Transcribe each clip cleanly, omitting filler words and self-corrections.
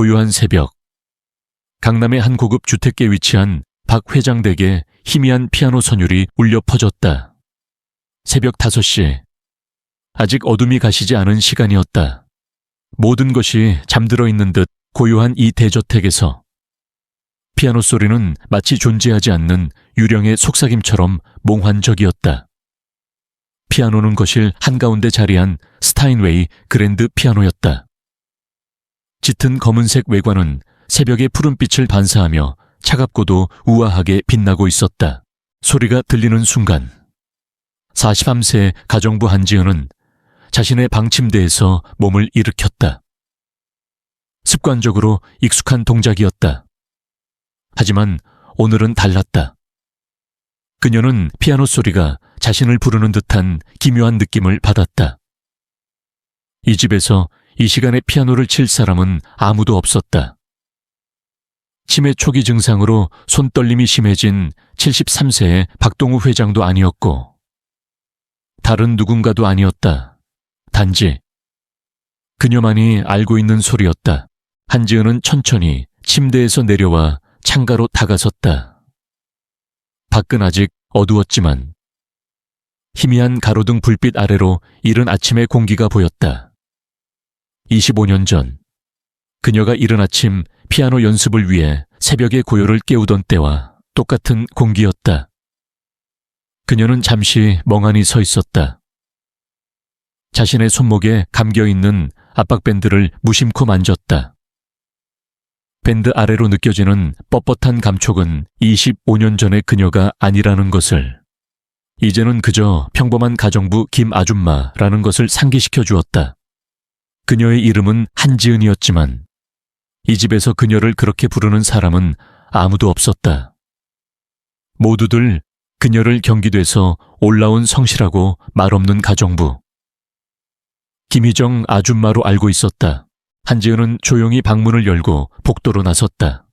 고요한 새벽. 강남의 한 고급 주택가에 위치한 박 회장 댁에 희미한 피아노 선율이 울려 퍼졌다. 새벽 5시. 아직 어둠이 가시지 않은 시간이었다. 모든 것이 잠들어 있는 듯 고요한 이 대저택에서 피아노 소리는 마치 존재하지 않는 유령의 속삭임처럼 몽환적이었다. 피아노는 거실 한가운데 자리한 스타인웨이 그랜드 피아노였다. 짙은 검은색 외관은 새벽의 푸른빛을 반사하며 차갑고도 우아하게 빛나고 있었다. 소리가 들리는 순간 43세의 가정부 한지은은 자신의 방 침대에서 몸을 일으켰다. 습관적으로 익숙한 동작이었다. 하지만 오늘은 달랐다. 그녀는 피아노 소리가 자신을 부르는 듯한 기묘한 느낌을 받았다. 이 집에서 이 시간에 피아노를 칠 사람은 아무도 없었다. 치매 초기 증상으로 손떨림이 심해진 73세의 박동우 회장도 아니었고 다른 누군가도 아니었다. 단지 그녀만이 알고 있는 소리였다. 한지은은 천천히 침대에서 내려와 창가로 다가섰다. 밖은 아직 어두웠지만 희미한 가로등 불빛 아래로 이른 아침의 공기가 보였다. 25년 전 그녀가 이른 아침 피아노 연습을 위해 새벽의 고요를 깨우던 때와 똑같은 공기였다. 그녀는 잠시 멍하니 서 있었다. 자신의 손목에 감겨있는 압박밴드를 무심코 만졌다. 밴드 아래로 느껴지는 뻣뻣한 감촉은 25년 전의 그녀가 아니라는 것을, 이제는 그저 평범한 가정부 김 아줌마라는 것을 상기시켜 주었다. 그녀의 이름은 한지은이었지만 이 집에서 그녀를 그렇게 부르는 사람은 아무도 없었다. 모두들 그녀를 경기도에서 올라온 성실하고 말없는 가정부 김희정 아줌마로 알고 있었다. 한지은은 조용히 방문을 열고 복도로 나섰다.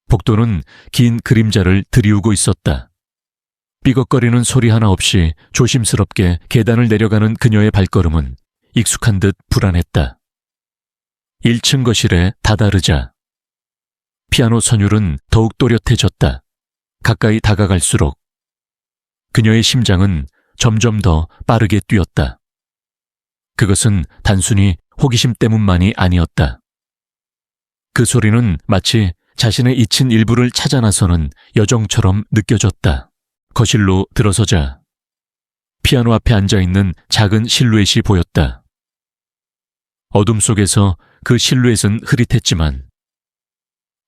복도는 긴 그림자를 드리우고 있었다. 삐걱거리는 소리 하나 없이 조심스럽게 계단을 내려가는 그녀의 발걸음은 익숙한 듯 불안했다. 1층 거실에 다다르자 피아노 선율은 더욱 또렷해졌다. 가까이 다가갈수록 그녀의 심장은 점점 더 빠르게 뛰었다. 그것은 단순히 호기심 때문만이 아니었다. 그 소리는 마치 자신의 잊힌 일부를 찾아 나서는 여정처럼 느껴졌다. 거실로 들어서자 피아노 앞에 앉아있는 작은 실루엣이 보였다. 어둠 속에서 그 실루엣은 흐릿했지만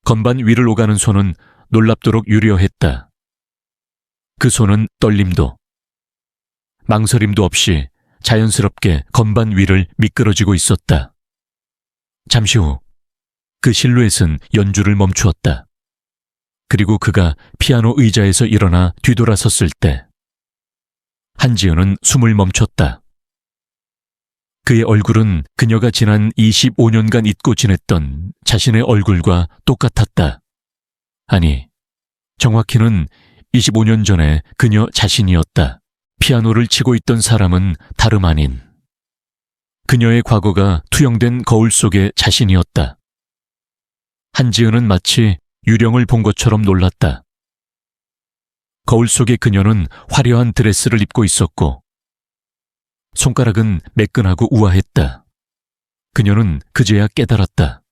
건반 위를 오가는 손은 놀랍도록 유려했다. 그 손은 떨림도, 망설임도 없이 자연스럽게 건반 위를 미끄러지고 있었다. 잠시 후 그 실루엣은 연주를 멈추었다. 그리고 그가 피아노 의자에서 일어나 뒤돌아섰을 때 한지은은 숨을 멈췄다. 그의 얼굴은 그녀가 지난 25년간 잊고 지냈던 자신의 얼굴과 똑같았다. 아니, 정확히는 25년 전에 그녀 자신이었다. 피아노를 치고 있던 사람은 다름 아닌 그녀의 과거가 투영된 거울 속의 자신이었다. 한지은은 마치 유령을 본 것처럼 놀랐다. 거울 속의 그녀는 화려한 드레스를 입고 있었고 손가락은 매끈하고 우아했다. 그녀는 그제야 깨달았다.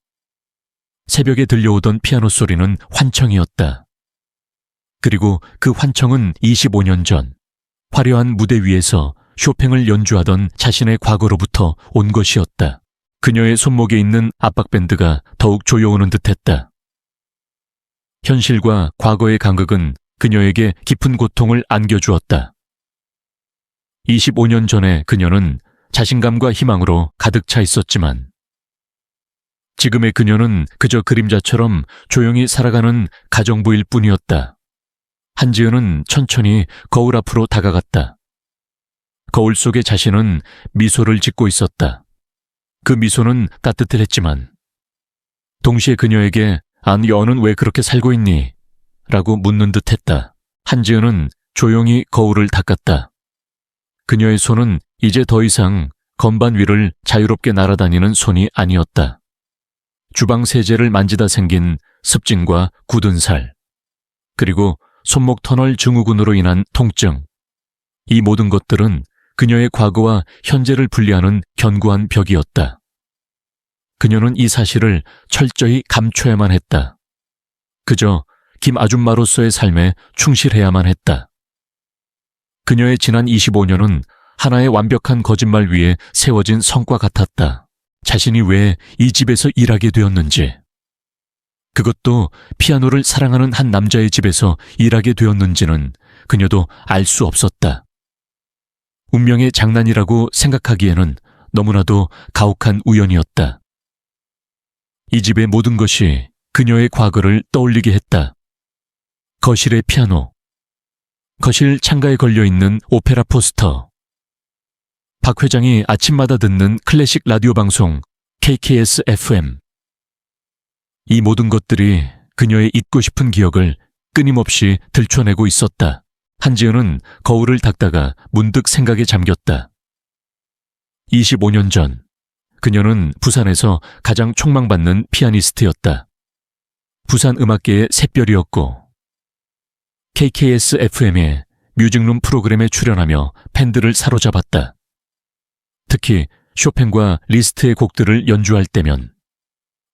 새벽에 들려오던 피아노 소리는 환청이었다. 그리고 그 환청은 25년 전 화려한 무대 위에서 쇼팽을 연주하던 자신의 과거로부터 온 것이었다. 그녀의 손목에 있는 압박밴드가 더욱 조여오는 듯했다. 현실과 과거의 간극은 그녀에게 깊은 고통을 안겨주었다. 25년 전에 그녀는 자신감과 희망으로 가득 차 있었지만 지금의 그녀는 그저 그림자처럼 조용히 살아가는 가정부일 뿐이었다. 한지은은 천천히 거울 앞으로 다가갔다. 거울 속의 자신은 미소를 짓고 있었다. 그 미소는 따뜻했지만 동시에 그녀에게 아니 너는 왜 그렇게 살고 있니? 라고 묻는 듯했다. 한지은은 조용히 거울을 닦았다. 그녀의 손은 이제 더 이상 건반 위를 자유롭게 날아다니는 손이 아니었다. 주방 세제를 만지다 생긴 습진과 굳은 살, 그리고 손목 터널 증후군으로 인한 통증. 이 모든 것들은 그녀의 과거와 현재를 분리하는 견고한 벽이었다. 그녀는 이 사실을 철저히 감춰야만 했다. 그저 김 아줌마로서의 삶에 충실해야만 했다. 그녀의 지난 25년은 하나의 완벽한 거짓말 위에 세워진 성과 같았다. 자신이 왜 이 집에서 일하게 되었는지, 그것도 피아노를 사랑하는 한 남자의 집에서 일하게 되었는지는 그녀도 알 수 없었다. 운명의 장난이라고 생각하기에는 너무나도 가혹한 우연이었다. 이 집의 모든 것이 그녀의 과거를 떠올리게 했다. 거실의 피아노, 거실 창가에 걸려있는 오페라 포스터, 박 회장이 아침마다 듣는 클래식 라디오 방송 KKS FM. 이 모든 것들이 그녀의 잊고 싶은 기억을 끊임없이 들춰내고 있었다. 한지은은 거울을 닦다가 문득 생각에 잠겼다. 25년 전, 그녀는 부산에서 가장 촉망받는 피아니스트였다. 부산 음악계의 샛별이었고, KKS FM의 뮤직룸 프로그램에 출연하며 팬들을 사로잡았다. 특히 쇼팽과 리스트의 곡들을 연주할 때면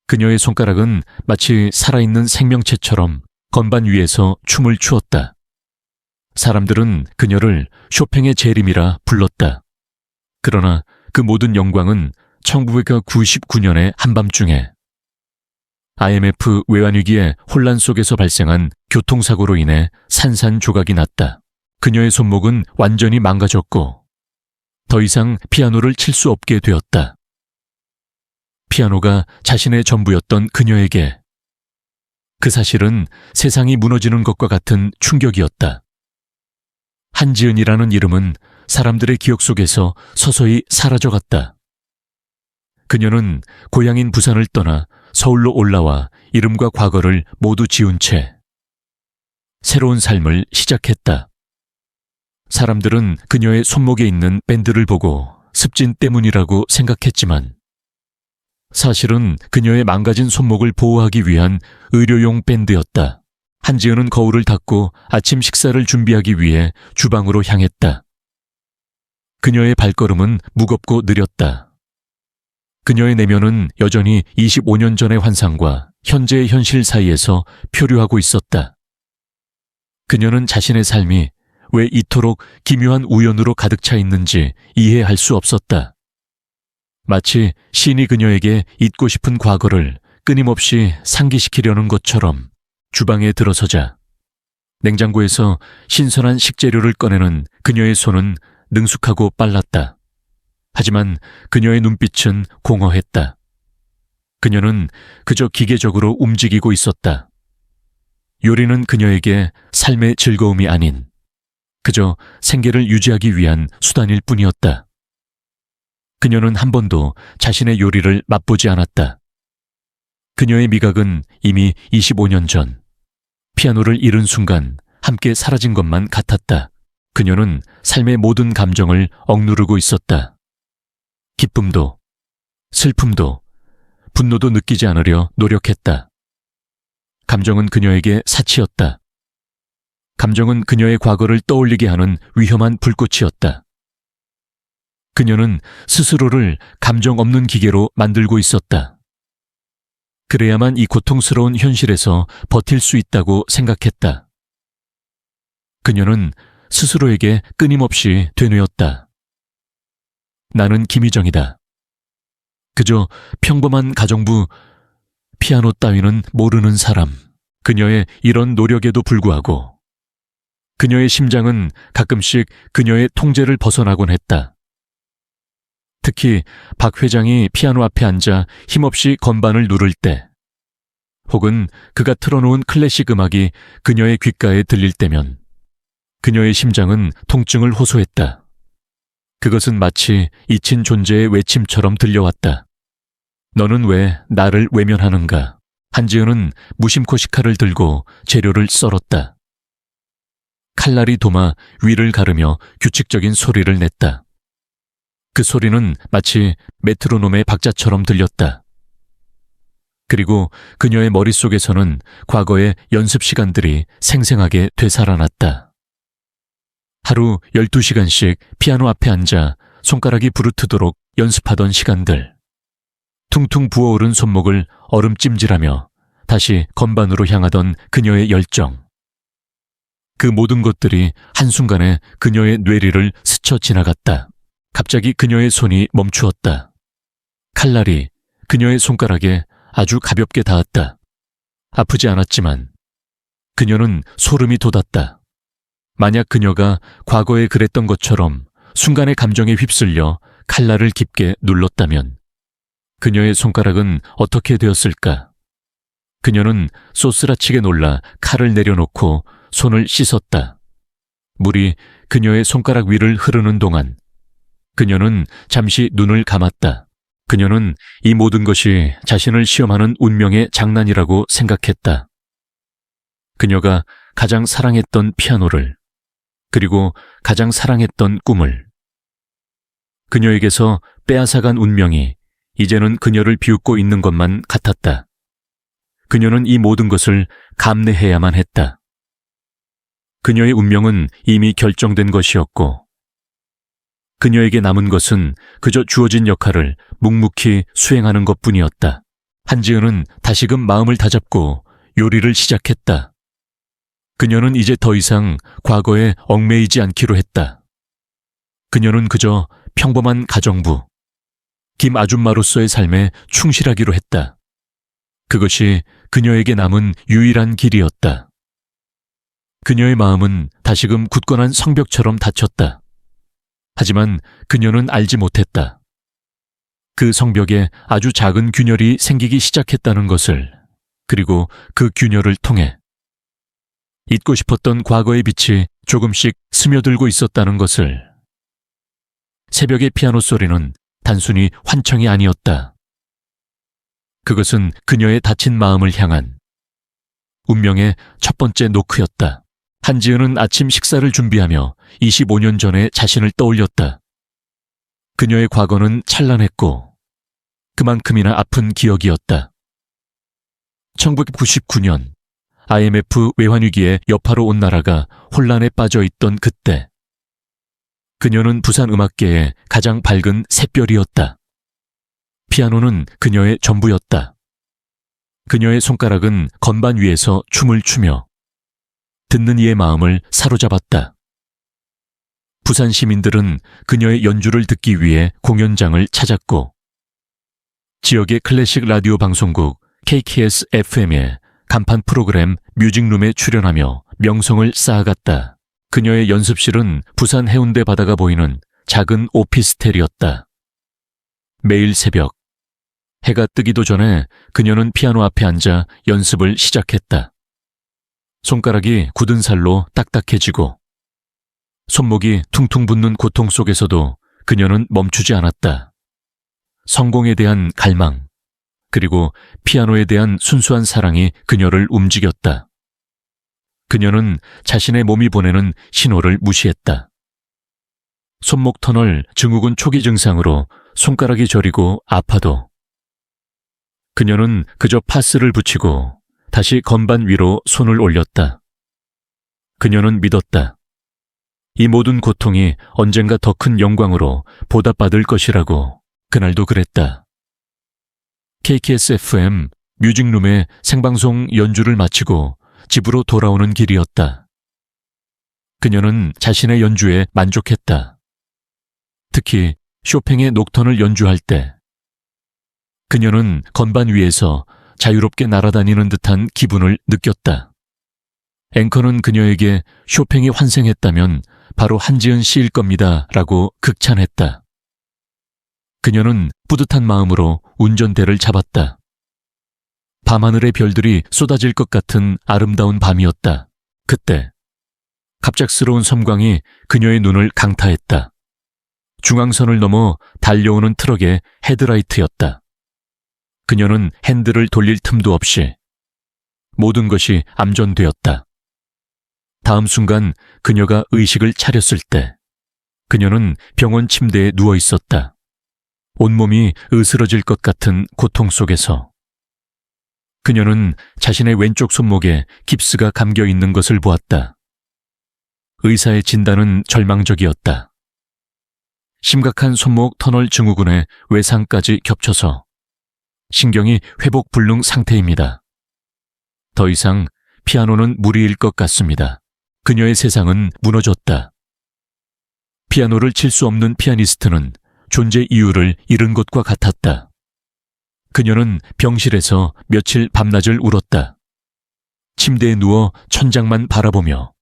그녀의 손가락은 마치 살아있는 생명체처럼 건반 위에서 춤을 추었다. 사람들은 그녀를 쇼팽의 재림이라 불렀다. 그러나 그 모든 영광은 1999년의 한밤중에 IMF 외환위기의 혼란 속에서 발생한 교통사고로 인해 산산조각이 났다. 그녀의 손목은 완전히 망가졌고 더 이상 피아노를 칠 수 없게 되었다. 피아노가 자신의 전부였던 그녀에게 그 사실은 세상이 무너지는 것과 같은 충격이었다. 한지은이라는 이름은 사람들의 기억 속에서 서서히 사라져갔다. 그녀는 고향인 부산을 떠나 서울로 올라와 이름과 과거를 모두 지운 채 새로운 삶을 시작했다. 사람들은 그녀의 손목에 있는 밴드를 보고 습진 때문이라고 생각했지만 사실은 그녀의 망가진 손목을 보호하기 위한 의료용 밴드였다. 한지은은 거울을 닫고 아침 식사를 준비하기 위해 주방으로 향했다. 그녀의 발걸음은 무겁고 느렸다. 그녀의 내면은 여전히 25년 전의 환상과 현재의 현실 사이에서 표류하고 있었다. 그녀는 자신의 삶이 왜 이토록 기묘한 우연으로 가득 차 있는지 이해할 수 없었다. 마치 신이 그녀에게 잊고 싶은 과거를 끊임없이 상기시키려는 것처럼 주방에 들어서자 냉장고에서 신선한 식재료를 꺼내는 그녀의 손은 능숙하고 빨랐다. 하지만 그녀의 눈빛은 공허했다. 그녀는 그저 기계적으로 움직이고 있었다. 요리는 그녀에게 삶의 즐거움이 아닌 그저 생계를 유지하기 위한 수단일 뿐이었다. 그녀는 한 번도 자신의 요리를 맛보지 않았다. 그녀의 미각은 이미 25년 전 피아노를 잃은 순간 함께 사라진 것만 같았다. 그녀는 삶의 모든 감정을 억누르고 있었다. 기쁨도, 슬픔도, 분노도 느끼지 않으려 노력했다. 감정은 그녀에게 사치였다. 감정은 그녀의 과거를 떠올리게 하는 위험한 불꽃이었다. 그녀는 스스로를 감정 없는 기계로 만들고 있었다. 그래야만 이 고통스러운 현실에서 버틸 수 있다고 생각했다. 그녀는 스스로에게 끊임없이 되뇌었다. 나는 김희정이다. 그저 평범한 가정부, 피아노 따위는 모르는 사람. 그녀의 이런 노력에도 불구하고 그녀의 심장은 가끔씩 그녀의 통제를 벗어나곤 했다. 특히 박 회장이 피아노 앞에 앉아 힘없이 건반을 누를 때, 혹은 그가 틀어놓은 클래식 음악이 그녀의 귓가에 들릴 때면 그녀의 심장은 통증을 호소했다. 그것은 마치 잊힌 존재의 외침처럼 들려왔다. 너는 왜 나를 외면하는가? 한지은은 무심코 식칼을 들고 재료를 썰었다. 칼날이 도마 위를 가르며 규칙적인 소리를 냈다. 그 소리는 마치 메트로놈의 박자처럼 들렸다. 그리고 그녀의 머릿속에서는 과거의 연습 시간들이 생생하게 되살아났다. 하루 12시간씩 피아노 앞에 앉아 손가락이 부르트도록 연습하던 시간들. 퉁퉁 부어오른 손목을 얼음찜질하며 다시 건반으로 향하던 그녀의 열정. 그 모든 것들이 한순간에 그녀의 뇌리를 스쳐 지나갔다. 갑자기 그녀의 손이 멈추었다. 칼날이 그녀의 손가락에 아주 가볍게 닿았다. 아프지 않았지만 그녀는 소름이 돋았다. 만약 그녀가 과거에 그랬던 것처럼 순간의 감정에 휩쓸려 칼날을 깊게 눌렀다면 그녀의 손가락은 어떻게 되었을까? 그녀는 쏘스라치게 놀라 칼을 내려놓고 손을 씻었다. 물이 그녀의 손가락 위를 흐르는 동안 그녀는 잠시 눈을 감았다. 그녀는 이 모든 것이 자신을 시험하는 운명의 장난이라고 생각했다. 그녀가 가장 사랑했던 피아노를, 그리고 가장 사랑했던 꿈을, 그녀에게서 빼앗아간 운명이 이제는 그녀를 비웃고 있는 것만 같았다. 그녀는 이 모든 것을 감내해야만 했다. 그녀의 운명은 이미 결정된 것이었고, 그녀에게 남은 것은 그저 주어진 역할을 묵묵히 수행하는 것뿐이었다. 한지은은 다시금 마음을 다잡고 요리를 시작했다. 그녀는 이제 더 이상 과거에 얽매이지 않기로 했다. 그녀는 그저 평범한 가정부, 김 아줌마로서의 삶에 충실하기로 했다. 그것이 그녀에게 남은 유일한 길이었다. 그녀의 마음은 다시금 굳건한 성벽처럼 닫혔다. 하지만 그녀는 알지 못했다. 그 성벽에 아주 작은 균열이 생기기 시작했다는 것을, 그리고 그 균열을 통해 잊고 싶었던 과거의 빛이 조금씩 스며들고 있었다는 것을. 새벽의 피아노 소리는 단순히 환청이 아니었다. 그것은 그녀의 다친 마음을 향한 운명의 첫 번째 노크였다. 한지은은 아침 식사를 준비하며 25년 전의 자신을 떠올렸다. 그녀의 과거는 찬란했고 그만큼이나 아픈 기억이었다. 1999년 IMF 외환위기에 여파로 온 나라가 혼란에 빠져 있던 그때 그녀는 부산 음악계의 가장 밝은 샛별이었다. 피아노는 그녀의 전부였다. 그녀의 손가락은 건반 위에서 춤을 추며 듣는 이의 마음을 사로잡았다. 부산 시민들은 그녀의 연주를 듣기 위해 공연장을 찾았고 지역의 클래식 라디오 방송국 KKS FM의 간판 프로그램 뮤직룸에 출연하며 명성을 쌓아갔다. 그녀의 연습실은 부산 해운대 바다가 보이는 작은 오피스텔이었다. 매일 새벽, 해가 뜨기도 전에 그녀는 피아노 앞에 앉아 연습을 시작했다. 손가락이 굳은 살로 딱딱해지고 손목이 퉁퉁 붓는 고통 속에서도 그녀는 멈추지 않았다. 성공에 대한 갈망, 그리고 피아노에 대한 순수한 사랑이 그녀를 움직였다. 그녀는 자신의 몸이 보내는 신호를 무시했다. 손목 터널 증후군 초기 증상으로 손가락이 저리고 아파도 그녀는 그저 파스를 붙이고 다시 건반 위로 손을 올렸다. 그녀는 믿었다. 이 모든 고통이 언젠가 더 큰 영광으로 보답받을 것이라고. 그날도 그랬다. KKS FM 뮤직룸의 생방송 연주를 마치고 집으로 돌아오는 길이었다. 그녀는 자신의 연주에 만족했다. 특히 쇼팽의 녹턴을 연주할 때 그녀는 건반 위에서 자유롭게 날아다니는 듯한 기분을 느꼈다. 앵커는 그녀에게 쇼팽이 환생했다면 바로 한지은 씨일 겁니다 라고 극찬했다. 그녀는 뿌듯한 마음으로 운전대를 잡았다. 밤하늘의 별들이 쏟아질 것 같은 아름다운 밤이었다. 그때 갑작스러운 섬광이 그녀의 눈을 강타했다. 중앙선을 넘어 달려오는 트럭의 헤드라이트였다. 그녀는 핸들을 돌릴 틈도 없이 모든 것이 암전되었다. 다음 순간 그녀가 의식을 차렸을 때 그녀는 병원 침대에 누워 있었다. 온몸이 으스러질 것 같은 고통 속에서 그녀는 자신의 왼쪽 손목에 깁스가 감겨 있는 것을 보았다. 의사의 진단은 절망적이었다. 심각한 손목 터널 증후군의 외상까지 겹쳐서 신경이 회복 불능 상태입니다. 더 이상 피아노는 무리일 것 같습니다. 그녀의 세상은 무너졌다. 피아노를 칠 수 없는 피아니스트는 존재 이유를 잃은 것과 같았다. 그녀는 병실에서 며칠 밤낮을 울었다. 침대에 누워 천장만 바라보며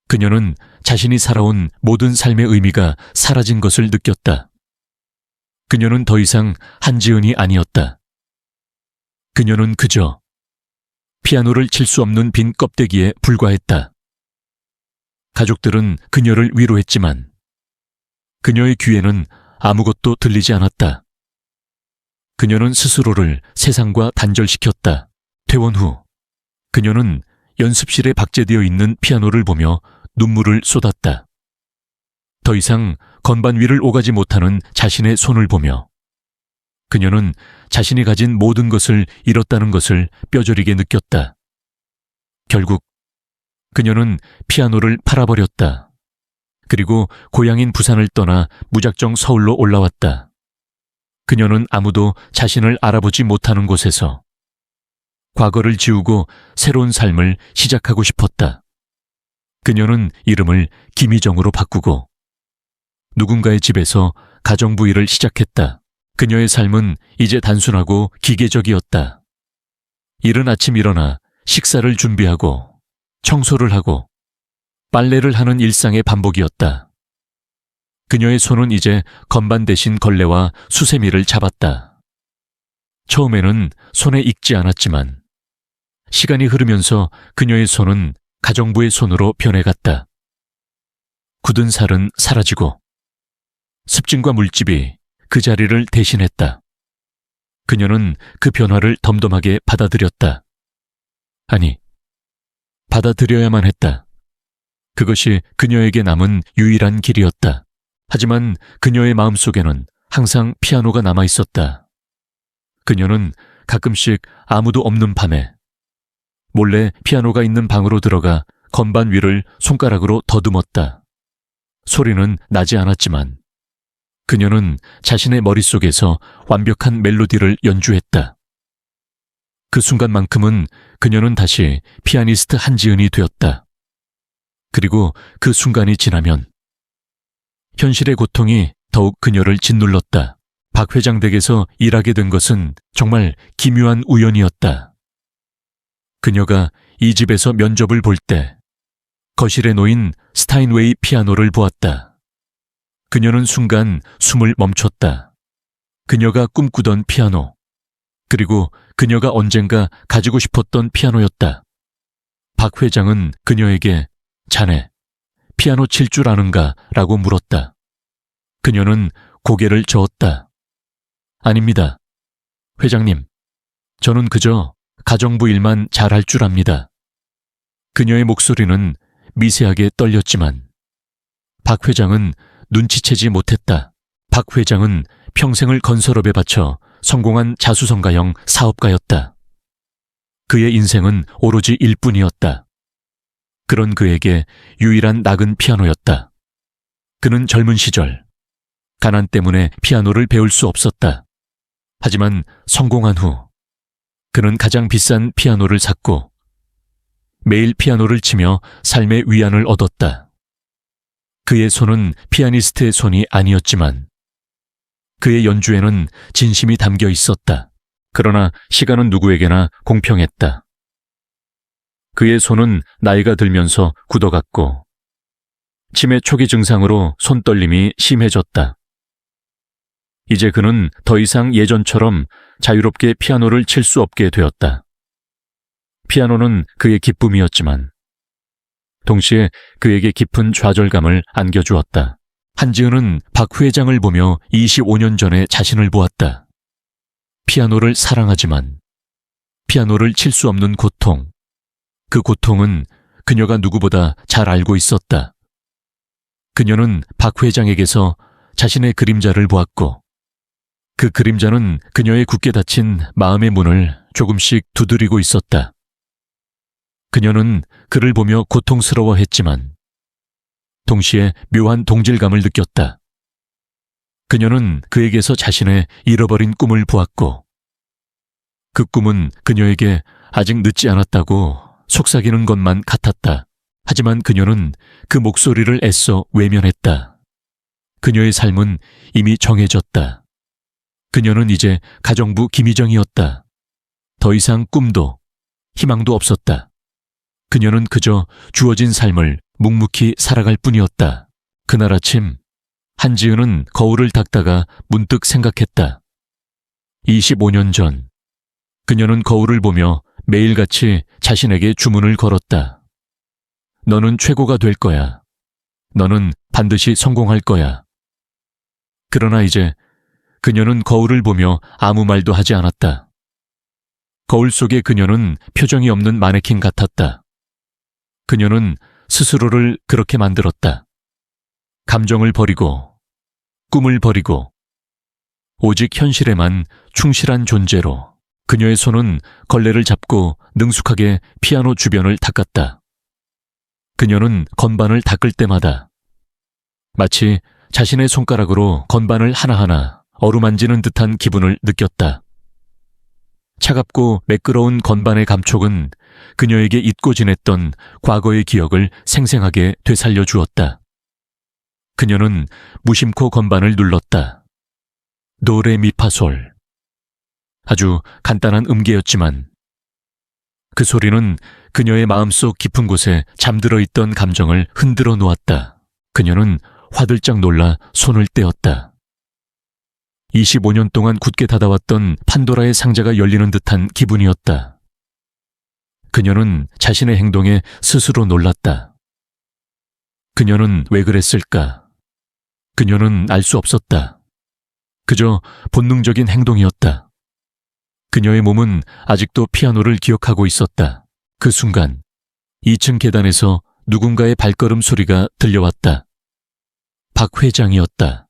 그녀는 자신이 살아온 모든 삶의 의미가 사라진 것을 느꼈다. 그녀는 더 이상 한지은이 아니었다. 그녀는 그저 피아노를 칠 수 없는 빈 껍데기에 불과했다. 가족들은 그녀를 위로했지만 그녀의 귀에는 아무것도 들리지 않았다. 그녀는 스스로를 세상과 단절시켰다. 퇴원 후 그녀는 연습실에 박제되어 있는 피아노를 보며 눈물을 쏟았다. 더 이상 건반 위를 오가지 못하는 자신의 손을 보며 그녀는 자신이 가진 모든 것을 잃었다는 것을 뼈저리게 느꼈다. 결국 그녀는 피아노를 팔아버렸다. 그리고 고향인 부산을 떠나 무작정 서울로 올라왔다. 그녀는 아무도 자신을 알아보지 못하는 곳에서 과거를 지우고 새로운 삶을 시작하고 싶었다. 그녀는 이름을 김희정으로 바꾸고 누군가의 집에서 가정부 일을 시작했다. 그녀의 삶은 이제 단순하고 기계적이었다. 이른 아침 일어나 식사를 준비하고 청소를 하고 빨래를 하는 일상의 반복이었다. 그녀의 손은 이제 건반 대신 걸레와 수세미를 잡았다. 처음에는 손에 익지 않았지만 시간이 흐르면서 그녀의 손은 가정부의 손으로 변해갔다. 굳은 살은 사라지고 습진과 물집이 그 자리를 대신했다. 그녀는 그 변화를 덤덤하게 받아들였다. 아니, 받아들여야만 했다. 그것이 그녀에게 남은 유일한 길이었다. 하지만 그녀의 마음속에는 항상 피아노가 남아있었다. 그녀는 가끔씩 아무도 없는 밤에 몰래 피아노가 있는 방으로 들어가 건반 위를 손가락으로 더듬었다. 소리는 나지 않았지만 그녀는 자신의 머릿속에서 완벽한 멜로디를 연주했다. 그 순간만큼은 그녀는 다시 피아니스트 한지은이 되었다. 그리고 그 순간이 지나면 현실의 고통이 더욱 그녀를 짓눌렀다. 박 회장 댁에서 일하게 된 것은 정말 기묘한 우연이었다. 그녀가 이 집에서 면접을 볼 때 거실에 놓인 스타인웨이 피아노를 보았다. 그녀는 순간 숨을 멈췄다. 그녀가 꿈꾸던 피아노, 그리고 그녀가 언젠가 가지고 싶었던 피아노였다. 박 회장은 그녀에게 자네, 피아노 칠 줄 아는가? 라고 물었다. 그녀는 고개를 저었다. 아닙니다. 회장님, 저는 그저 가정부 일만 잘할 줄 압니다. 그녀의 목소리는 미세하게 떨렸지만 박 회장은 눈치채지 못했다. 박 회장은 평생을 건설업에 바쳐 성공한 자수성가형 사업가였다. 그의 인생은 오로지 일뿐이었다. 그런 그에게 유일한 낙은 피아노였다. 그는 젊은 시절 가난 때문에 피아노를 배울 수 없었다. 하지만 성공한 후 그는 가장 비싼 피아노를 샀고 매일 피아노를 치며 삶의 위안을 얻었다. 그의 손은 피아니스트의 손이 아니었지만 그의 연주에는 진심이 담겨 있었다. 그러나 시간은 누구에게나 공평했다. 그의 손은 나이가 들면서 굳어갔고 치매 초기 증상으로 손떨림이 심해졌다. 이제 그는 더 이상 예전처럼 자유롭게 피아노를 칠 수 없게 되었다. 피아노는 그의 기쁨이었지만 동시에 그에게 깊은 좌절감을 안겨주었다. 한지은은 박 회장을 보며 25년 전의 자신을 보았다. 피아노를 사랑하지만 피아노를 칠 수 없는 고통, 그 고통은 그녀가 누구보다 잘 알고 있었다. 그녀는 박 회장에게서 자신의 그림자를 보았고 그 그림자는 그녀의 굳게 닫힌 마음의 문을 조금씩 두드리고 있었다. 그녀는 그를 보며 고통스러워했지만 동시에 묘한 동질감을 느꼈다. 그녀는 그에게서 자신의 잃어버린 꿈을 보았고 그 꿈은 그녀에게 아직 늦지 않았다고 속삭이는 것만 같았다. 하지만 그녀는 그 목소리를 애써 외면했다. 그녀의 삶은 이미 정해졌다. 그녀는 이제 가정부 김희정이었다. 더 이상 꿈도 희망도 없었다. 그녀는 그저 주어진 삶을 묵묵히 살아갈 뿐이었다. 그날 아침 한지은은 거울을 닦다가 문득 생각했다. 25년 전 그녀는 거울을 보며 매일같이 자신에게 주문을 걸었다. 너는 최고가 될 거야. 너는 반드시 성공할 거야. 그러나 이제 그녀는 거울을 보며 아무 말도 하지 않았다. 거울 속의 그녀는 표정이 없는 마네킹 같았다. 그녀는 스스로를 그렇게 만들었다. 감정을 버리고, 꿈을 버리고, 오직 현실에만 충실한 존재로. 그녀의 손은 걸레를 잡고 능숙하게 피아노 주변을 닦았다. 그녀는 건반을 닦을 때마다 마치 자신의 손가락으로 건반을 하나하나 어루만지는 듯한 기분을 느꼈다. 차갑고 매끄러운 건반의 감촉은 그녀에게 잊고 지냈던 과거의 기억을 생생하게 되살려 주었다. 그녀는 무심코 건반을 눌렀다. 도레미파솔. 아주 간단한 음계였지만 그 소리는 그녀의 마음속 깊은 곳에 잠들어 있던 감정을 흔들어 놓았다. 그녀는 화들짝 놀라 손을 떼었다. 25년 동안 굳게 닫아왔던 판도라의 상자가 열리는 듯한 기분이었다. 그녀는 자신의 행동에 스스로 놀랐다. 그녀는 왜 그랬을까? 그녀는 알 수 없었다. 그저 본능적인 행동이었다. 그녀의 몸은 아직도 피아노를 기억하고 있었다. 그 순간 2층 계단에서 누군가의 발걸음 소리가 들려왔다. 박 회장이었다.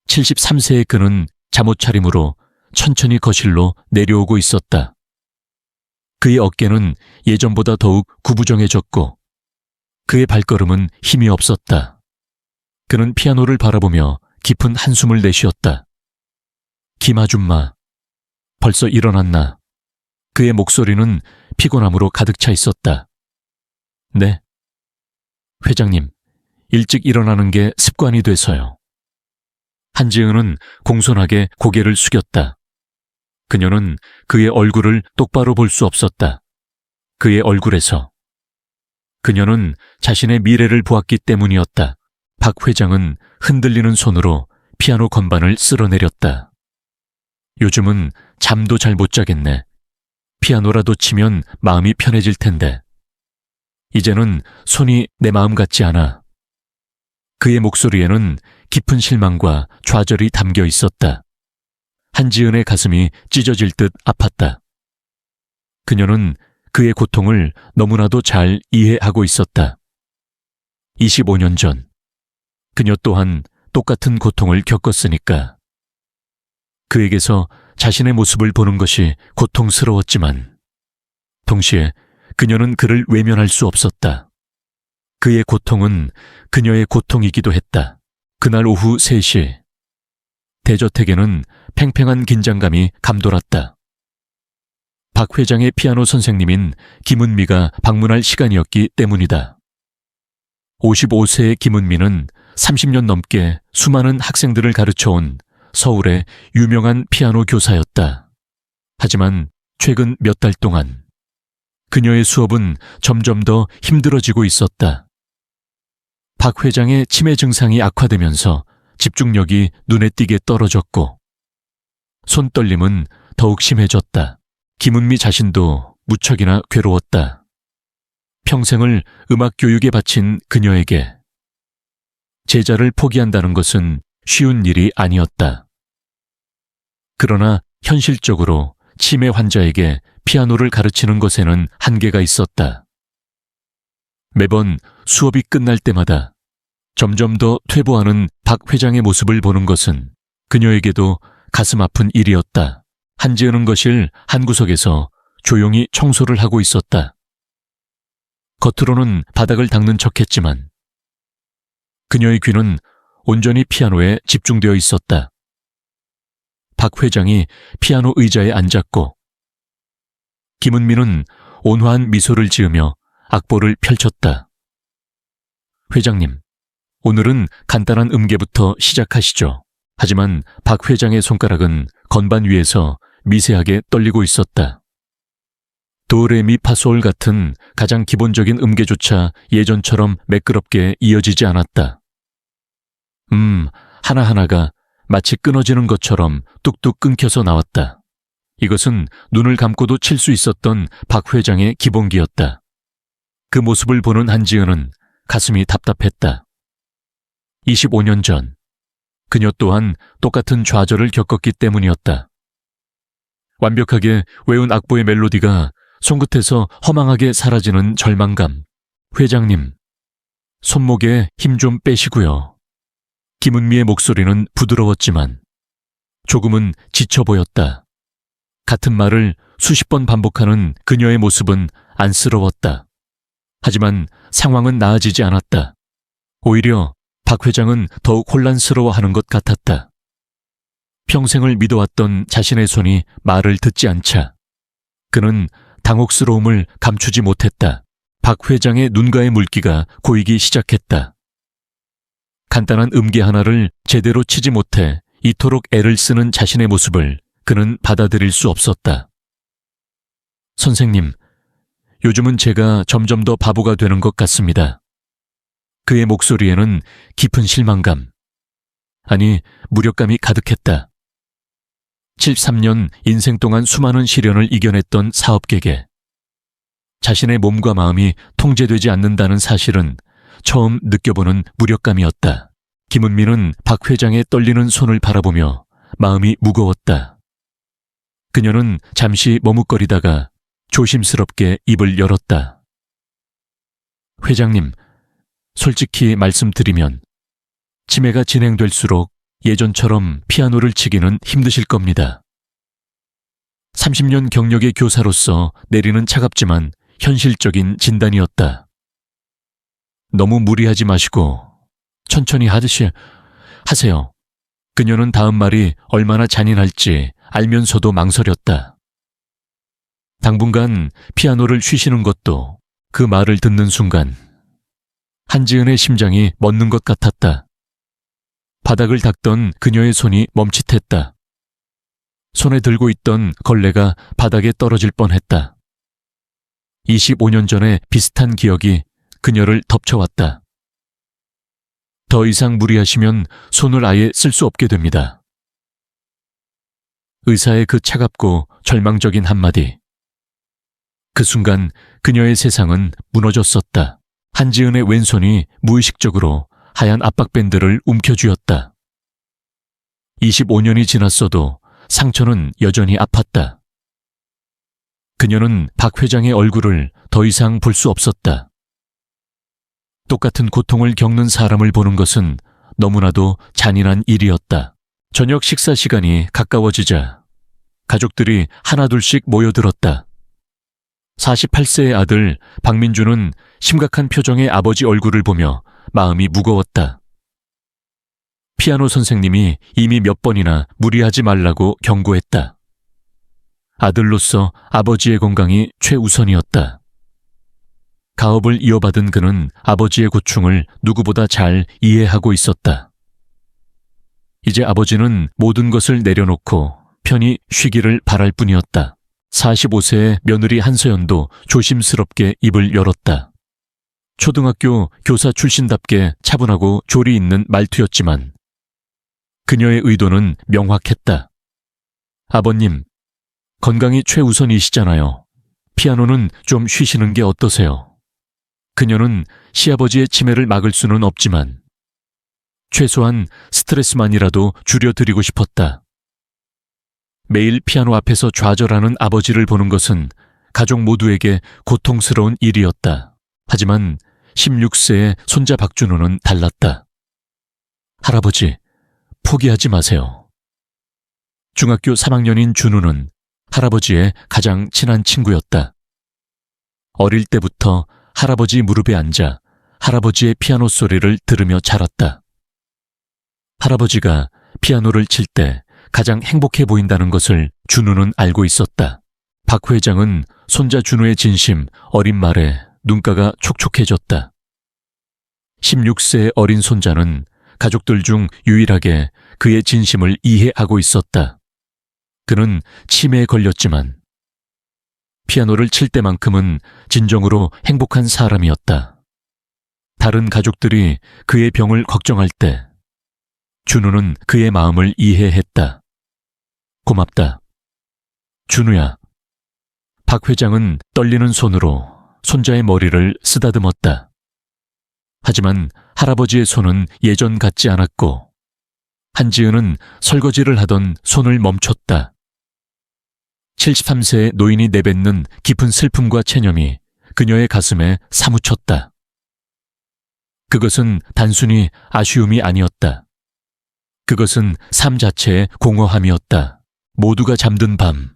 73세의 그는 잠옷 차림으로 천천히 거실로 내려오고 있었다. 그의 어깨는 예전보다 더욱 구부정해졌고 그의 발걸음은 힘이 없었다. 그는 피아노를 바라보며 깊은 한숨을 내쉬었다. 김아줌마, 벌써 일어났나? 그의 목소리는 피곤함으로 가득 차 있었다. 네. 회장님, 일찍 일어나는 게 습관이 돼서요. 한지은은 공손하게 고개를 숙였다. 그녀는 그의 얼굴을 똑바로 볼 수 없었다. 그의 얼굴에서. 그녀는 자신의 미래를 보았기 때문이었다. 박 회장은 흔들리는 손으로 피아노 건반을 쓸어내렸다. 요즘은 잠도 잘 못 자겠네. 피아노라도 치면 마음이 편해질 텐데. 이제는 손이 내 마음 같지 않아. 그의 목소리에는 깊은 실망과 좌절이 담겨 있었다. 한지은의 가슴이 찢어질 듯 아팠다. 그녀는 그의 고통을 너무나도 잘 이해하고 있었다. 25년 전, 그녀 또한 똑같은 고통을 겪었으니까. 그에게서 자신의 모습을 보는 것이 고통스러웠지만 동시에 그녀는 그를 외면할 수 없었다. 그의 고통은 그녀의 고통이기도 했다. 그날 오후 3시 대저택에는 팽팽한 긴장감이 감돌았다. 박 회장의 피아노 선생님인 김은미가 방문할 시간이었기 때문이다. 55세의 김은미는 30년 넘게 수많은 학생들을 가르쳐온 서울의 유명한 피아노 교사였다. 하지만 최근 몇 달 동안 그녀의 수업은 점점 더 힘들어지고 있었다. 박 회장의 치매 증상이 악화되면서 집중력이 눈에 띄게 떨어졌고 손떨림은 더욱 심해졌다. 김은미 자신도 무척이나 괴로웠다. 평생을 음악 교육에 바친 그녀에게 제자를 포기한다는 것은 쉬운 일이 아니었다. 그러나 현실적으로 치매 환자에게 피아노를 가르치는 것에는 한계가 있었다. 매번 수업이 끝날 때마다 점점 더 퇴보하는 박 회장의 모습을 보는 것은 그녀에게도 가슴 아픈 일이었다. 한지은은 거실 한 구석에서 조용히 청소를 하고 있었다. 겉으로는 바닥을 닦는 척했지만 그녀의 귀는 온전히 피아노에 집중되어 있었다. 박 회장이 피아노 의자에 앉았고 김은미는 온화한 미소를 지으며 악보를 펼쳤다. 회장님, 오늘은 간단한 음계부터 시작하시죠. 하지만 박 회장의 손가락은 건반 위에서 미세하게 떨리고 있었다. 도레미파솔 같은 가장 기본적인 음계조차 예전처럼 매끄럽게 이어지지 않았다. 하나하나가 마치 끊어지는 것처럼 뚝뚝 끊겨서 나왔다. 이것은 눈을 감고도 칠 수 있었던 박 회장의 기본기였다. 그 모습을 보는 한지은은 가슴이 답답했다. 25년 전, 그녀 또한 똑같은 좌절을 겪었기 때문이었다. 완벽하게 외운 악보의 멜로디가 손끝에서 허망하게 사라지는 절망감. 회장님, 손목에 힘 좀 빼시고요. 김은미의 목소리는 부드러웠지만 조금은 지쳐 보였다. 같은 말을 수십 번 반복하는 그녀의 모습은 안쓰러웠다. 하지만 상황은 나아지지 않았다. 오히려 박 회장은 더욱 혼란스러워하는 것 같았다. 평생을 믿어왔던 자신의 손이 말을 듣지 않자 그는 당혹스러움을 감추지 못했다. 박 회장의 눈가의 물기가 고이기 시작했다. 간단한 음계 하나를 제대로 치지 못해 이토록 애를 쓰는 자신의 모습을 그는 받아들일 수 없었다. 선생님, 요즘은 제가 점점 더 바보가 되는 것 같습니다. 그의 목소리에는 깊은 실망감, 아니 무력감이 가득했다. 73년 인생 동안 수많은 시련을 이겨냈던 사업객에 자신의 몸과 마음이 통제되지 않는다는 사실은 처음 느껴보는 무력감이었다. 김은미는 박 회장의 떨리는 손을 바라보며 마음이 무거웠다. 그녀는 잠시 머뭇거리다가 조심스럽게 입을 열었다. 회장님, 솔직히 말씀드리면 치매가 진행될수록 예전처럼 피아노를 치기는 힘드실 겁니다. 30년 경력의 교사로서 내리는 차갑지만 현실적인 진단이었다. 너무 무리하지 마시고 천천히 하세요. 그녀는 다음 말이 얼마나 잔인할지 알면서도 망설였다. 당분간 피아노를 쉬시는 것도 그 말을 듣는 순간 한지은의 심장이 멎는 것 같았다. 바닥을 닦던 그녀의 손이 멈칫했다. 손에 들고 있던 걸레가 바닥에 떨어질 뻔했다. 25년 전에 비슷한 기억이 그녀를 덮쳐왔다. 더 이상 무리하시면 손을 아예 쓸 수 없게 됩니다. 의사의 그 차갑고 절망적인 한마디. 그 순간 그녀의 세상은 무너졌었다. 한지은의 왼손이 무의식적으로 하얀 압박밴드를 움켜쥐었다. 25년이 지났어도 상처는 여전히 아팠다. 그녀는 박 회장의 얼굴을 더 이상 볼 수 없었다. 똑같은 고통을 겪는 사람을 보는 것은 너무나도 잔인한 일이었다. 저녁 식사 시간이 가까워지자 가족들이 하나둘씩 모여들었다. 48세의 아들 박민주는 심각한 표정의 아버지 얼굴을 보며 마음이 무거웠다. 피아노 선생님이 이미 몇 번이나 무리하지 말라고 경고했다. 아들로서 아버지의 건강이 최우선이었다. 가업을 이어받은 그는 아버지의 고충을 누구보다 잘 이해하고 있었다. 이제 아버지는 모든 것을 내려놓고 편히 쉬기를 바랄 뿐이었다. 45세의 며느리 한서연도 조심스럽게 입을 열었다. 초등학교 교사 출신답게 차분하고 조리 있는 말투였지만 그녀의 의도는 명확했다. 아버님, 건강이 최우선이시잖아요. 피아노는 좀 쉬시는 게 어떠세요? 그녀는 시아버지의 치매를 막을 수는 없지만 최소한 스트레스만이라도 줄여드리고 싶었다. 매일 피아노 앞에서 좌절하는 아버지를 보는 것은 가족 모두에게 고통스러운 일이었다. 하지만 16세의 손자 박준호는 달랐다. 할아버지, 포기하지 마세요. 중학교 3학년인 준우는 할아버지의 가장 친한 친구였다. 어릴 때부터 할아버지 무릎에 앉아 할아버지의 피아노 소리를 들으며 자랐다. 할아버지가 피아노를 칠 때 가장 행복해 보인다는 것을 준우는 알고 있었다. 박 회장은 손자 준우의 진심, 어린 말에 눈가가 촉촉해졌다. 16세의 어린 손자는 가족들 중 유일하게 그의 진심을 이해하고 있었다. 그는 치매에 걸렸지만 피아노를 칠 때만큼은 진정으로 행복한 사람이었다. 다른 가족들이 그의 병을 걱정할 때 준우는 그의 마음을 이해했다. 고맙다. 준우야. 박 회장은 떨리는 손으로 손자의 머리를 쓰다듬었다. 하지만 할아버지의 손은 예전 같지 않았고 한지은은 설거지를 하던 손을 멈췄다. 73세의 노인이 내뱉는 깊은 슬픔과 체념이 그녀의 가슴에 사무쳤다. 그것은 단순히 아쉬움이 아니었다. 그것은 삶 자체의 공허함이었다. 모두가 잠든 밤,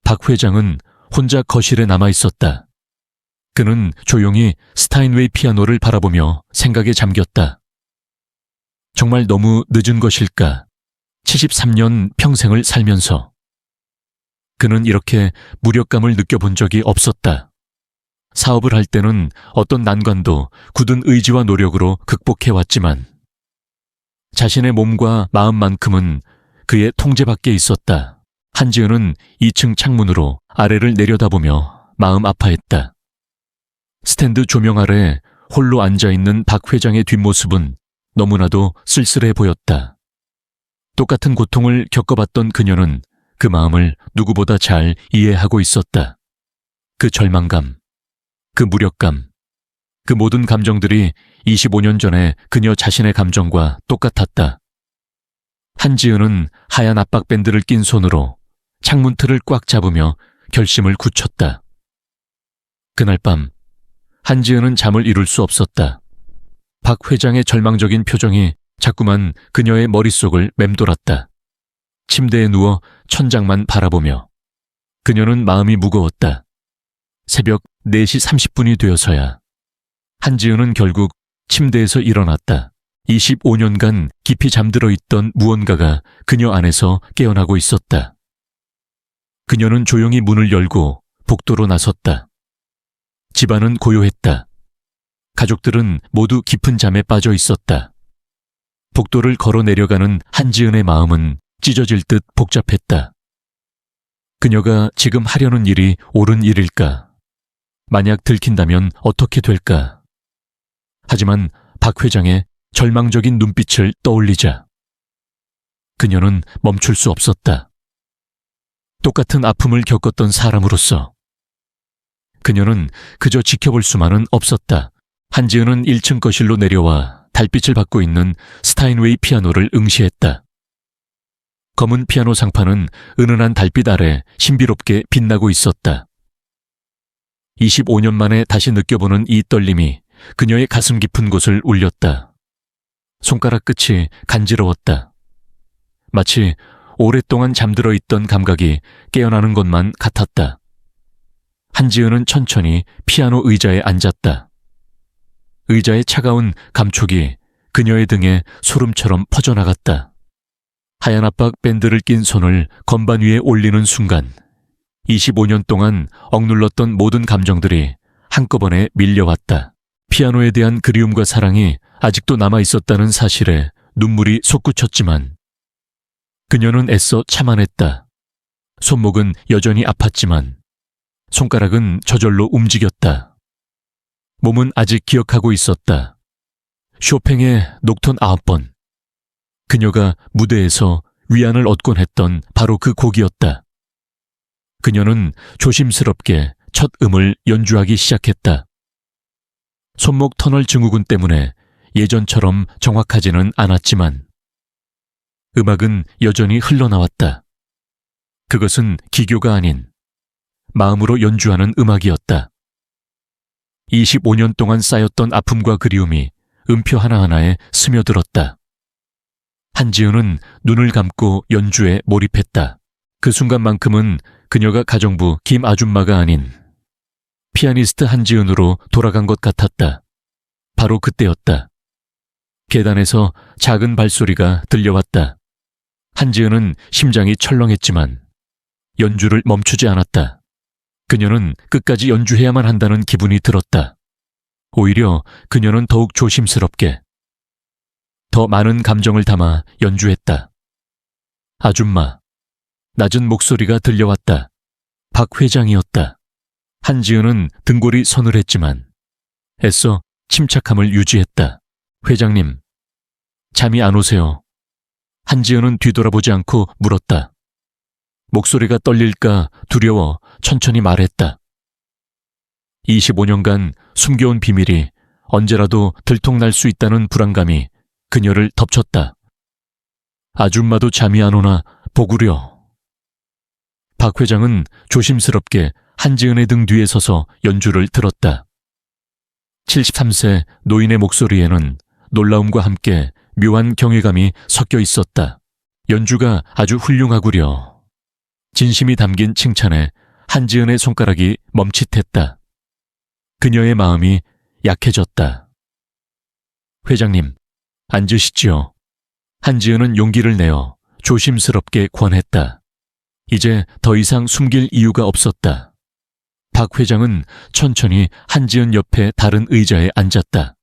박 회장은 혼자 거실에 남아 있었다. 그는 조용히 스타인웨이 피아노를 바라보며 생각에 잠겼다. 정말 너무 늦은 것일까? 73년 평생을 살면서 그는 이렇게 무력감을 느껴본 적이 없었다. 사업을 할 때는 어떤 난관도 굳은 의지와 노력으로 극복해왔지만 자신의 몸과 마음만큼은 그의 통제 밖에 있었다. 한지은은 2층 창문으로 아래를 내려다보며 마음 아파했다. 스탠드 조명 아래 홀로 앉아있는 박 회장의 뒷모습은 너무나도 쓸쓸해 보였다. 똑같은 고통을 겪어봤던 그녀는 그 마음을 누구보다 잘 이해하고 있었다. 그 절망감, 그 무력감, 그 모든 감정들이 25년 전에 그녀 자신의 감정과 똑같았다. 한지은은 하얀 압박밴드를 낀 손으로 창문틀을 꽉 잡으며 결심을 굳혔다. 그날 밤 한지은은 잠을 이룰 수 없었다. 박 회장의 절망적인 표정이 자꾸만 그녀의 머릿속을 맴돌았다. 침대에 누워 천장만 바라보며 그녀는 마음이 무거웠다. 새벽 4시 30분이 되어서야 한지은은 결국 침대에서 일어났다. 25년간 깊이 잠들어 있던 무언가가 그녀 안에서 깨어나고 있었다. 그녀는 조용히 문을 열고 복도로 나섰다. 집안은 고요했다. 가족들은 모두 깊은 잠에 빠져 있었다. 복도를 걸어 내려가는 한지은의 마음은 찢어질 듯 복잡했다. 그녀가 지금 하려는 일이 옳은 일일까? 만약 들킨다면 어떻게 될까? 하지만 박 회장의 절망적인 눈빛을 떠올리자 그녀는 멈출 수 없었다. 똑같은 아픔을 겪었던 사람으로서 그녀는 그저 지켜볼 수만은 없었다. 한지은은 1층 거실로 내려와 달빛을 받고 있는 스타인웨이 피아노를 응시했다. 검은 피아노 상판은 은은한 달빛 아래 신비롭게 빛나고 있었다. 25년 만에 다시 느껴보는 이 떨림이 그녀의 가슴 깊은 곳을 울렸다. 손가락 끝이 간지러웠다. 마치 오랫동안 잠들어 있던 감각이 깨어나는 것만 같았다. 한지은은 천천히 피아노 의자에 앉았다. 의자의 차가운 감촉이 그녀의 등에 소름처럼 퍼져나갔다. 하얀 압박 밴드를 낀 손을 건반 위에 올리는 순간 25년 동안 억눌렀던 모든 감정들이 한꺼번에 밀려왔다. 피아노에 대한 그리움과 사랑이 아직도 남아있었다는 사실에 눈물이 솟구쳤지만 그녀는 애써 참아냈다. 손목은 여전히 아팠지만 손가락은 저절로 움직였다. 몸은 아직 기억하고 있었다. 쇼팽의 녹턴 9번. 그녀가 무대에서 위안을 얻곤 했던 바로 그 곡이었다. 그녀는 조심스럽게 첫 음을 연주하기 시작했다. 손목 터널 증후군 때문에 예전처럼 정확하지는 않았지만 음악은 여전히 흘러나왔다. 그것은 기교가 아닌 마음으로 연주하는 음악이었다. 25년 동안 쌓였던 아픔과 그리움이 음표 하나하나에 스며들었다. 한지은은 눈을 감고 연주에 몰입했다. 그 순간만큼은 그녀가 가정부 김 아줌마가 아닌 피아니스트 한지은으로 돌아간 것 같았다. 바로 그때였다. 계단에서 작은 발소리가 들려왔다. 한지은은 심장이 철렁했지만 연주를 멈추지 않았다. 그녀는 끝까지 연주해야만 한다는 기분이 들었다. 오히려 그녀는 더욱 조심스럽게 더 많은 감정을 담아 연주했다. 아줌마. 낮은 목소리가 들려왔다. 박 회장이었다. 한지은은 등골이 서늘했지만 애써 침착함을 유지했다. 회장님, 잠이 안 오세요? 한지은은 뒤돌아보지 않고 물었다. 목소리가 떨릴까 두려워 천천히 말했다. 25년간 숨겨온 비밀이 언제라도 들통날 수 있다는 불안감이 그녀를 덮쳤다. 아줌마도 잠이 안 오나 보구려. 박 회장은 조심스럽게 한지은의 등 뒤에 서서 연주를 들었다. 73세 노인의 목소리에는 놀라움과 함께 묘한 경외감이 섞여 있었다. 연주가 아주 훌륭하구려. 진심이 담긴 칭찬에 한지은의 손가락이 멈칫했다. 그녀의 마음이 약해졌다. 회장님, 앉으시지요. 한지은은 용기를 내어 조심스럽게 권했다. 이제 더 이상 숨길 이유가 없었다. 박 회장은 천천히 한지은 옆에 다른 의자에 앉았다.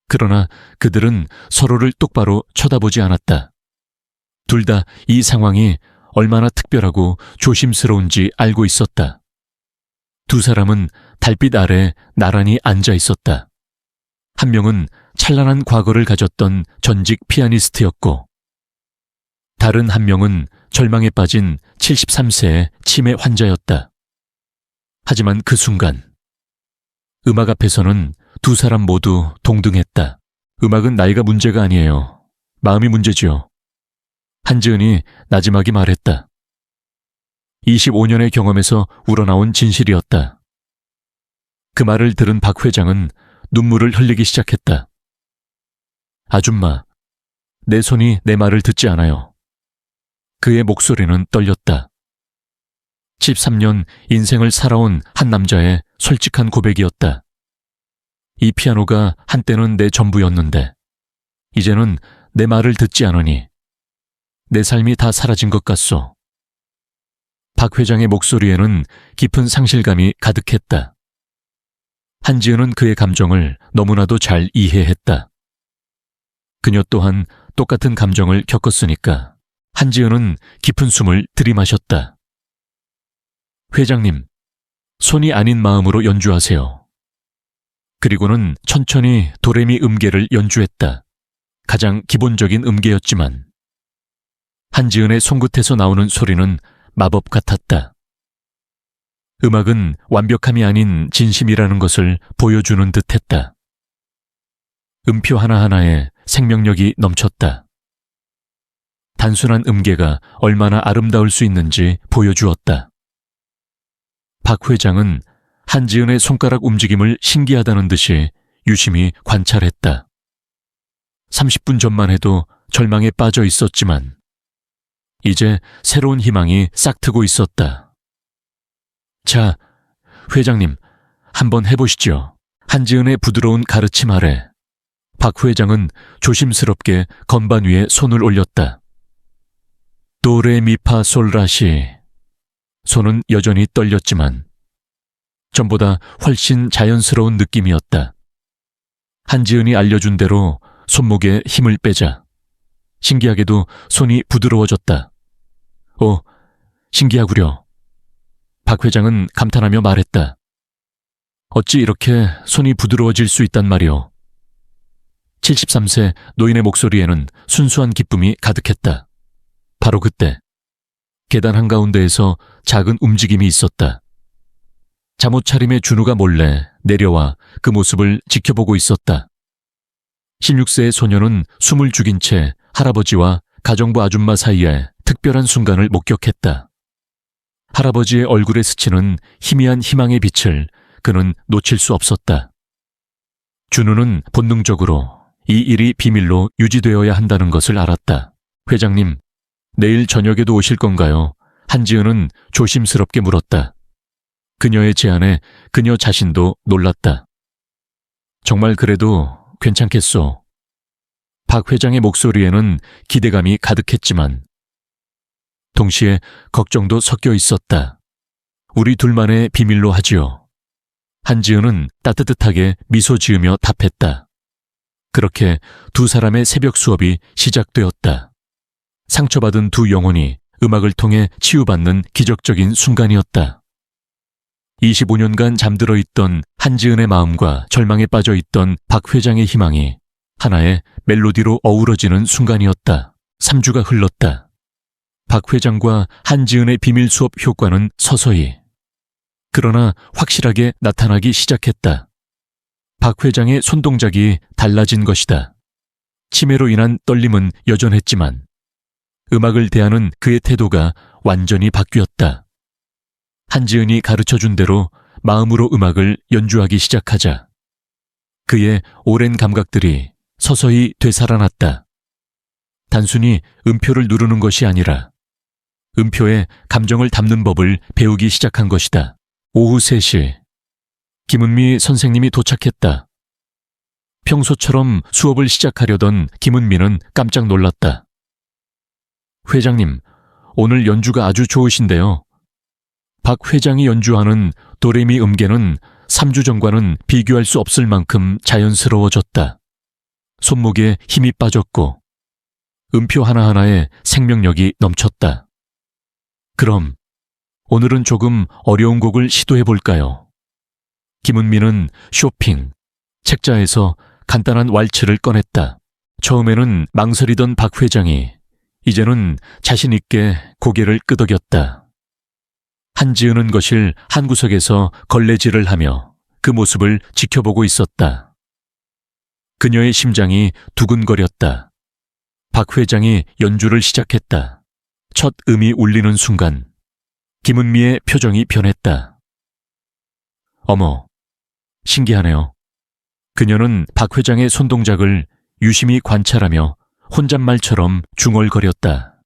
그러나 그들은 서로를 똑바로 쳐다보지 않았다. 둘 다 이 상황이 얼마나 특별하고 조심스러운지 알고 있었다. 두 사람은 달빛 아래 나란히 앉아 있었다. 한 명은 찬란한 과거를 가졌던 전직 피아니스트였고, 다른 한 명은 절망에 빠진 73세의 치매 환자였다. 하지만 그 순간, 음악 앞에서는 두 사람 모두 동등했다. 음악은 나이가 문제가 아니에요. 마음이 문제지요. 한지은이 나지막이 말했다. 25년의 경험에서 우러나온 진실이었다. 그 말을 들은 박 회장은 눈물을 흘리기 시작했다. 아줌마, 내 손이 내 말을 듣지 않아요. 그의 목소리는 떨렸다. 13년 인생을 살아온 한 남자의 솔직한 고백이었다. 이 피아노가 한때는 내 전부였는데 이제는 내 말을 듣지 않으니 내 삶이 다 사라진 것 같소. 박 회장의 목소리에는 깊은 상실감이 가득했다. 한지은은 그의 감정을 너무나도 잘 이해했다. 그녀 또한 똑같은 감정을 겪었으니까 한지은은 깊은 숨을 들이마셨다. 회장님, 손이 아닌 마음으로 연주하세요. 그리고는 천천히 도레미 음계를 연주했다. 가장 기본적인 음계였지만 한지은의 손끝에서 나오는 소리는 마법 같았다. 음악은 완벽함이 아닌 진심이라는 것을 보여주는 듯했다. 음표 하나하나에 생명력이 넘쳤다. 단순한 음계가 얼마나 아름다울 수 있는지 보여주었다. 박 회장은 한지은의 손가락 움직임을 신기하다는 듯이 유심히 관찰했다. 30분 전만 해도 절망에 빠져 있었지만 이제 새로운 희망이 싹트고 있었다. 자, 회장님, 한번 해보시죠. 한지은의 부드러운 가르침 아래 박 회장은 조심스럽게 건반 위에 손을 올렸다. 도레미파솔라시. 손은 여전히 떨렸지만 전보다 훨씬 자연스러운 느낌이었다. 한지은이 알려준 대로 손목에 힘을 빼자 신기하게도 손이 부드러워졌다. 오, 신기하구려. 박 회장은 감탄하며 말했다. 어찌 이렇게 손이 부드러워질 수 있단 말이오. 73세 노인의 목소리에는 순수한 기쁨이 가득했다. 바로 그때 계단 한가운데에서 작은 움직임이 있었다. 잠옷 차림의 준우가 몰래 내려와 그 모습을 지켜보고 있었다. 16세의 소녀는 숨을 죽인 채 할아버지와 가정부 아줌마 사이에 특별한 순간을 목격했다. 할아버지의 얼굴에 스치는 희미한 희망의 빛을 그는 놓칠 수 없었다. 준우는 본능적으로 이 일이 비밀로 유지되어야 한다는 것을 알았다. 회장님, 내일 저녁에도 오실 건가요? 한지은은 조심스럽게 물었다. 그녀의 제안에 그녀 자신도 놀랐다. 정말 그래도 괜찮겠소. 박 회장의 목소리에는 기대감이 가득했지만 동시에 걱정도 섞여 있었다. 우리 둘만의 비밀로 하지요. 한지은은 따뜻하게 미소 지으며 답했다. 그렇게 두 사람의 새벽 수업이 시작되었다. 상처받은 두 영혼이 음악을 통해 치유받는 기적적인 순간이었다. 25년간 잠들어 있던 한지은의 마음과 절망에 빠져 있던 박 회장의 희망이 하나의 멜로디로 어우러지는 순간이었다. 3주가 흘렀다. 박 회장과 한지은의 비밀 수업 효과는 서서히, 그러나 확실하게 나타나기 시작했다. 박 회장의 손동작이 달라진 것이다. 치매로 인한 떨림은 여전했지만 음악을 대하는 그의 태도가 완전히 바뀌었다. 한지은이 가르쳐준 대로 마음으로 음악을 연주하기 시작하자 그의 오랜 감각들이 서서히 되살아났다. 단순히 음표를 누르는 것이 아니라 음표에 감정을 담는 법을 배우기 시작한 것이다. 오후 3시, 김은미 선생님이 도착했다. 평소처럼 수업을 시작하려던 김은미는 깜짝 놀랐다. 회장님, 오늘 연주가 아주 좋으신데요. 박 회장이 연주하는 도레미 음계는 3주 전과는 비교할 수 없을 만큼 자연스러워졌다. 손목에 힘이 빠졌고 음표 하나하나에 생명력이 넘쳤다. 그럼 오늘은 조금 어려운 곡을 시도해 볼까요? 김은미는 쇼핑, 책자에서 간단한 왈츠를 꺼냈다. 처음에는 망설이던 박 회장이 이제는 자신 있게 고개를 끄덕였다. 한지은은 거실 한 구석에서 걸레질을 하며 그 모습을 지켜보고 있었다. 그녀의 심장이 두근거렸다. 박 회장이 연주를 시작했다. 첫 음이 울리는 순간 김은미의 표정이 변했다. 어머, 신기하네요. 그녀는 박 회장의 손동작을 유심히 관찰하며 혼잣말처럼 중얼거렸다.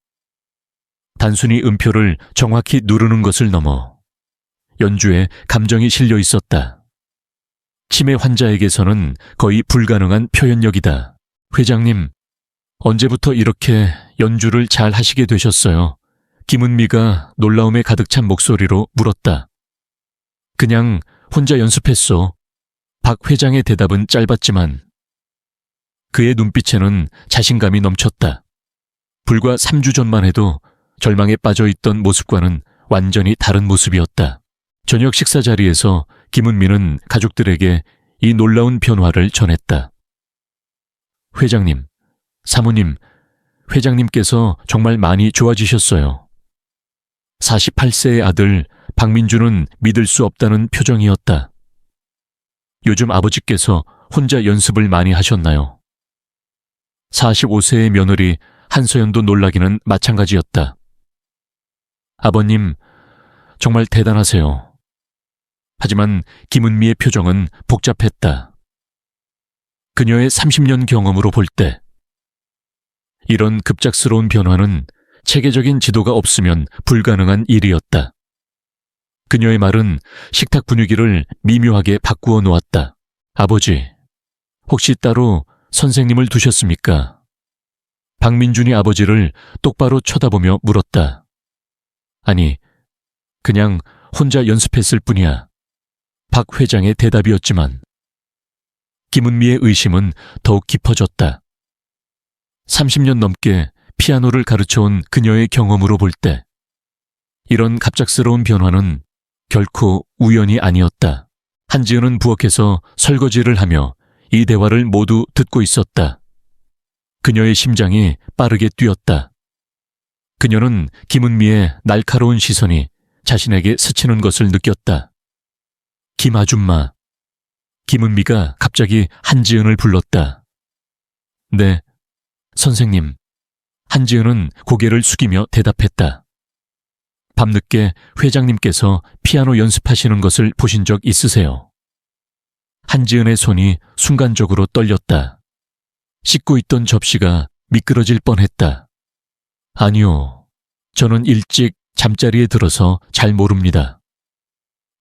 단순히 음표를 정확히 누르는 것을 넘어 연주에 감정이 실려 있었다. 치매 환자에게서는 거의 불가능한 표현력이다. 회장님, 언제부터 이렇게 연주를 잘 하시게 되셨어요? 김은미가 놀라움에 가득 찬 목소리로 물었다. 그냥 혼자 연습했소. 박 회장의 대답은 짧았지만 그의 눈빛에는 자신감이 넘쳤다. 불과 3주 전만 해도 절망에 빠져 있던 모습과는 완전히 다른 모습이었다. 저녁 식사 자리에서 김은미는 가족들에게 이 놀라운 변화를 전했다. 회장님, 사모님, 회장님께서 정말 많이 좋아지셨어요. 48세의 아들 박민주는 믿을 수 없다는 표정이었다. 요즘 아버지께서 혼자 연습을 많이 하셨나요? 45세의 며느리 한서연도 놀라기는 마찬가지였다. 아버님, 정말 대단하세요. 하지만 김은미의 표정은 복잡했다. 그녀의 30년 경험으로 볼 때 이런 급작스러운 변화는 체계적인 지도가 없으면 불가능한 일이었다. 그녀의 말은 식탁 분위기를 미묘하게 바꾸어 놓았다. 아버지, 혹시 따로 선생님을 두셨습니까? 박민준이 아버지를 똑바로 쳐다보며 물었다. 아니, 그냥 혼자 연습했을 뿐이야. 박 회장의 대답이었지만 김은미의 의심은 더욱 깊어졌다. 30년 넘게 피아노를 가르쳐온 그녀의 경험으로 볼 때 이런 갑작스러운 변화는 결코 우연이 아니었다. 한지은은 부엌에서 설거지를 하며 이 대화를 모두 듣고 있었다. 그녀의 심장이 빠르게 뛰었다. 그녀는 김은미의 날카로운 시선이 자신에게 스치는 것을 느꼈다. 김 아줌마. 김은미가 갑자기 한지은을 불렀다. 네, 선생님. 한지은은 고개를 숙이며 대답했다. 밤늦게 회장님께서 피아노 연습하시는 것을 보신 적 있으세요? 한지은의 손이 순간적으로 떨렸다. 씻고 있던 접시가 미끄러질 뻔했다. 아니요. 저는 일찍 잠자리에 들어서 잘 모릅니다.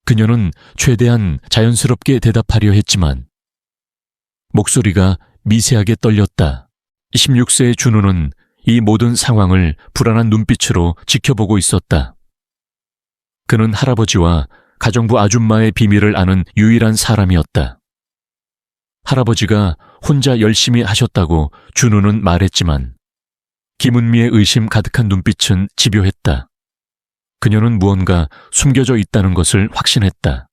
그녀는 최대한 자연스럽게 대답하려 했지만 목소리가 미세하게 떨렸다. 16세의 준우는 이 모든 상황을 불안한 눈빛으로 지켜보고 있었다. 그는 할아버지와 가정부 아줌마의 비밀을 아는 유일한 사람이었다. 할아버지가 혼자 열심히 하셨다고 준우는 말했지만 김은미의 의심 가득한 눈빛은 집요했다. 그녀는 무언가 숨겨져 있다는 것을 확신했다.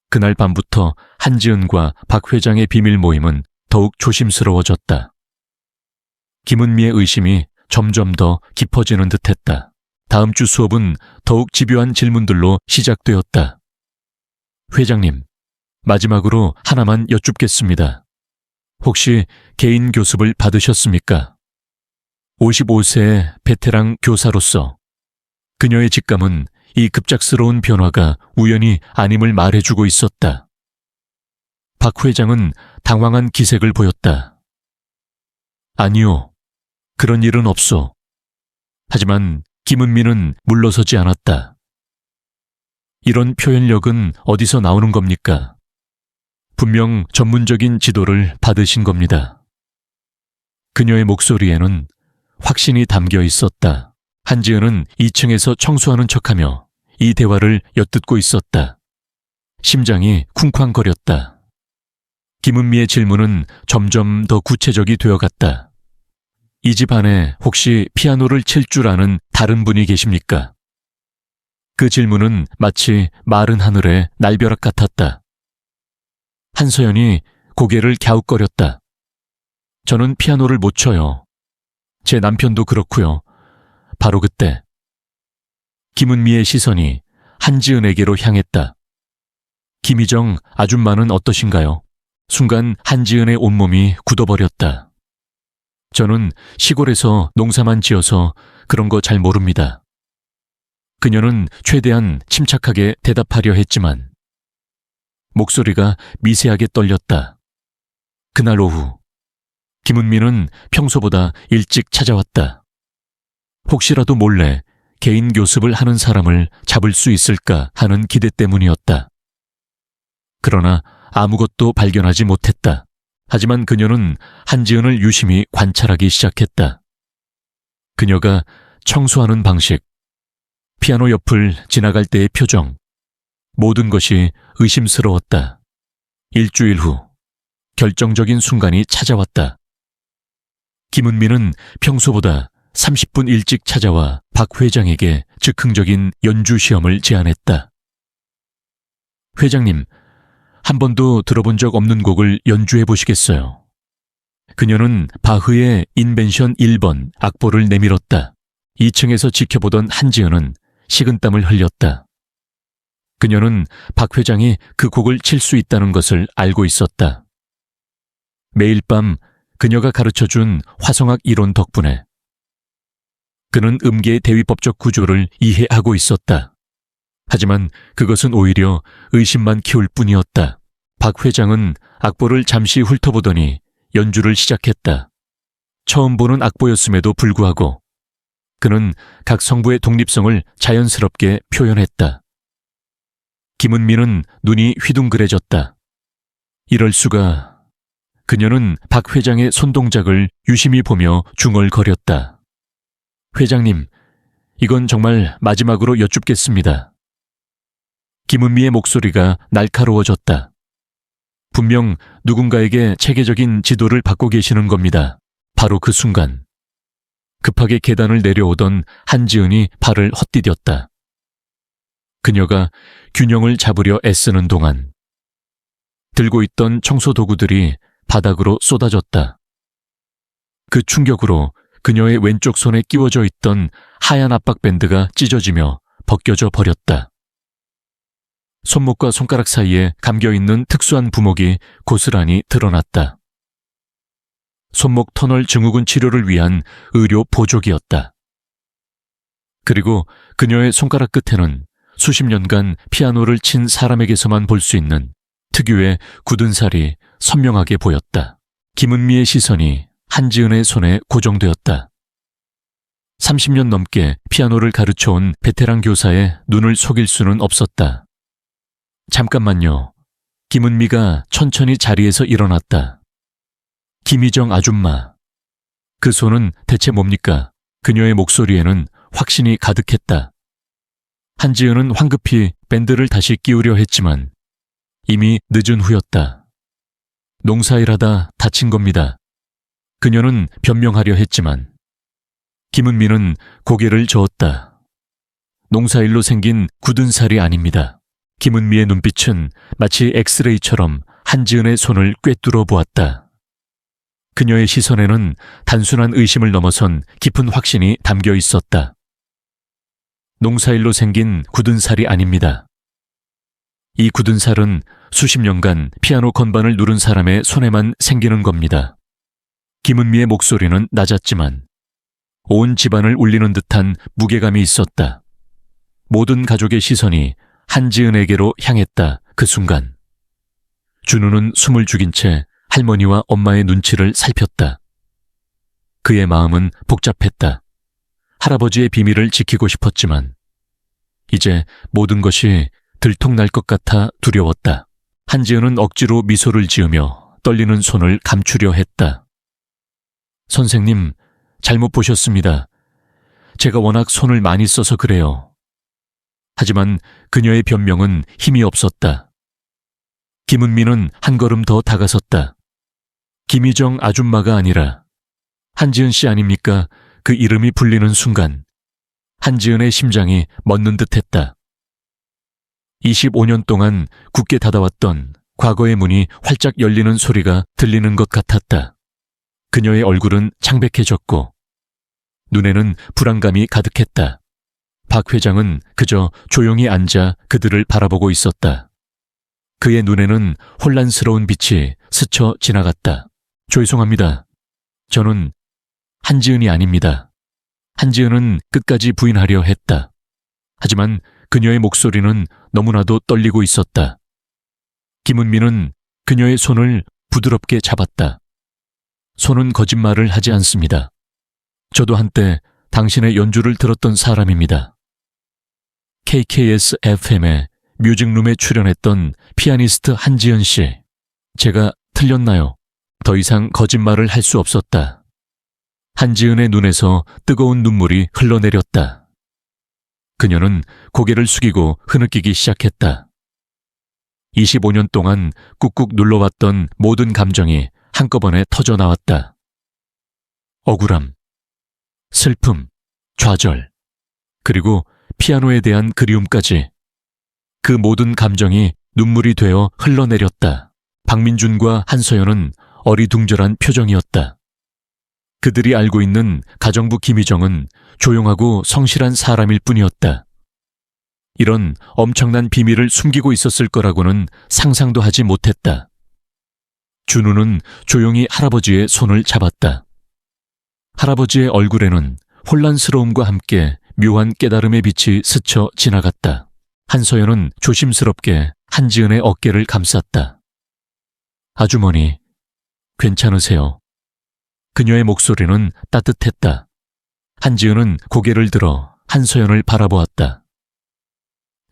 그날 밤부터 한지은과 박 회장의 비밀 모임은 더욱 조심스러워졌다. 김은미의 의심이 점점 더 깊어지는 듯했다. 다음 주 수업은 더욱 집요한 질문들로 시작되었다. 회장님, 마지막으로 하나만 여쭙겠습니다. 혹시 개인 교습을 받으셨습니까? 55세의 베테랑 교사로서 그녀의 직감은 이 급작스러운 변화가 우연이 아님을 말해주고 있었다. 박 회장은 당황한 기색을 보였다. 아니요, 그런 일은 없소. 하지만 김은미는 물러서지 않았다. 이런 표현력은 어디서 나오는 겁니까? 분명 전문적인 지도를 받으신 겁니다. 그녀의 목소리에는 확신이 담겨 있었다. 한지은은 2층에서 청소하는 척하며 이 대화를 엿듣고 있었다. 심장이 쿵쾅거렸다. 김은미의 질문은 점점 더 구체적이 되어갔다. 이 집 안에 혹시 피아노를 칠 줄 아는 다른 분이 계십니까? 그 질문은 마치 마른 하늘의 날벼락 같았다. 한서연이 고개를 갸웃거렸다. 저는 피아노를 못 쳐요. 제 남편도 그렇고요. 바로 그때 김은미의 시선이 한지은에게로 향했다. 김희정 아줌마는 어떠신가요? 순간 한지은의 온몸이 굳어버렸다. 저는 시골에서 농사만 지어서 그런 거 잘 모릅니다. 그녀는 최대한 침착하게 대답하려 했지만 목소리가 미세하게 떨렸다. 그날 오후 김은미는 평소보다 일찍 찾아왔다. 혹시라도 몰래 개인 교습을 하는 사람을 잡을 수 있을까 하는 기대 때문이었다. 그러나 아무것도 발견하지 못했다. 하지만 그녀는 한지은을 유심히 관찰하기 시작했다. 그녀가 청소하는 방식, 피아노 옆을 지나갈 때의 표정, 모든 것이 의심스러웠다. 일주일 후 결정적인 순간이 찾아왔다. 김은미는 평소보다 30분 일찍 찾아와 박 회장에게 즉흥적인 연주 시험을 제안했다. 회장님, 한 번도 들어본 적 없는 곡을 연주해 보시겠어요? 그녀는 바흐의 인벤션 1번 악보를 내밀었다. 2층에서 지켜보던 한지은은 식은땀을 흘렸다. 그녀는 박 회장이 그 곡을 칠 수 있다는 것을 알고 있었다. 매일 밤 그녀가 가르쳐준 화성학 이론 덕분에 그는 음계의 대위법적 구조를 이해하고 있었다. 하지만 그것은 오히려 의심만 키울 뿐이었다. 박 회장은 악보를 잠시 훑어보더니 연주를 시작했다. 처음 보는 악보였음에도 불구하고 그는 각 성부의 독립성을 자연스럽게 표현했다. 김은미는 눈이 휘둥그레졌다. 이럴 수가. 그녀는 박 회장의 손동작을 유심히 보며 중얼거렸다. 회장님, 이건 정말 마지막으로 여쭙겠습니다. 김은미의 목소리가 날카로워졌다. 분명 누군가에게 체계적인 지도를 받고 계시는 겁니다. 바로 그 순간 급하게 계단을 내려오던 한지은이 발을 헛디뎠다. 그녀가 균형을 잡으려 애쓰는 동안 들고 있던 청소 도구들이 바닥으로 쏟아졌다. 그 충격으로 그녀의 왼쪽 손에 끼워져 있던 하얀 압박밴드가 찢어지며 벗겨져 버렸다. 손목과 손가락 사이에 감겨있는 특수한 부목이 고스란히 드러났다. 손목 터널 증후군 치료를 위한 의료 보조기였다. 그리고 그녀의 손가락 끝에는 수십 년간 피아노를 친 사람에게서만 볼 수 있는 특유의 굳은 살이 선명하게 보였다. 김은미의 시선이 한지은의 손에 고정되었다. 30년 넘게 피아노를 가르쳐온 베테랑 교사의 눈을 속일 수는 없었다. 잠깐만요. 김은미가 천천히 자리에서 일어났다. 김희정 아줌마. 그 손은 대체 뭡니까? 그녀의 목소리에는 확신이 가득했다. 한지은은 황급히 밴드를 다시 끼우려 했지만 이미 늦은 후였다. 농사일하다 다친 겁니다. 그녀는 변명하려 했지만 김은미는 고개를 저었다. 농사일로 생긴 굳은 살이 아닙니다. 김은미의 눈빛은 마치 엑스레이처럼 한지은의 손을 꿰뚫어 보았다. 그녀의 시선에는 단순한 의심을 넘어선 깊은 확신이 담겨 있었다. 농사일로 생긴 굳은 살이 아닙니다. 이 굳은 살은 수십 년간 피아노 건반을 누른 사람의 손에만 생기는 겁니다. 김은미의 목소리는 낮았지만 온 집안을 울리는 듯한 무게감이 있었다. 모든 가족의 시선이 한지은에게로 향했다. 그 순간 준우는 숨을 죽인 채 할머니와 엄마의 눈치를 살폈다. 그의 마음은 복잡했다. 할아버지의 비밀을 지키고 싶었지만 이제 모든 것이 들통날 것 같아 두려웠다. 한지은은 억지로 미소를 지으며 떨리는 손을 감추려 했다. 선생님, 잘못 보셨습니다. 제가 워낙 손을 많이 써서 그래요. 하지만 그녀의 변명은 힘이 없었다. 김은미는 한 걸음 더 다가섰다. 김희정 아줌마가 아니라 한지은 씨 아닙니까? 그 이름이 불리는 순간 한지은의 심장이 멎는 듯했다. 25년 동안 굳게 닫아왔던 과거의 문이 활짝 열리는 소리가 들리는 것 같았다. 그녀의 얼굴은 창백해졌고 눈에는 불안감이 가득했다. 박 회장은 그저 조용히 앉아 그들을 바라보고 있었다. 그의 눈에는 혼란스러운 빛이 스쳐 지나갔다. 죄송합니다. 저는 한지은이 아닙니다. 한지은은 끝까지 부인하려 했다. 하지만 그녀의 목소리는 너무나도 떨리고 있었다. 김은미는 그녀의 손을 부드럽게 잡았다. 손은 거짓말을 하지 않습니다. 저도 한때 당신의 연주를 들었던 사람입니다. KKS FM의 뮤직룸에 출연했던 피아니스트 한지은 씨. 제가 틀렸나요? 더 이상 거짓말을 할 수 없었다. 한지은의 눈에서 뜨거운 눈물이 흘러내렸다. 그녀는 고개를 숙이고 흐느끼기 시작했다. 25년 동안 꾹꾹 눌러왔던 모든 감정이 한꺼번에 터져 나왔다. 억울함, 슬픔, 좌절, 그리고 피아노에 대한 그리움까지. 그 모든 감정이 눈물이 되어 흘러내렸다. 박민준과 한서연은 어리둥절한 표정이었다. 그들이 알고 있는 가정부 김희정은 조용하고 성실한 사람일 뿐이었다. 이런 엄청난 비밀을 숨기고 있었을 거라고는 상상도 하지 못했다. 준우는 조용히 할아버지의 손을 잡았다. 할아버지의 얼굴에는 혼란스러움과 함께 묘한 깨달음의 빛이 스쳐 지나갔다. 한서연은 조심스럽게 한지은의 어깨를 감쌌다. 아주머니, 괜찮으세요? 그녀의 목소리는 따뜻했다. 한지은은 고개를 들어 한서연을 바라보았다.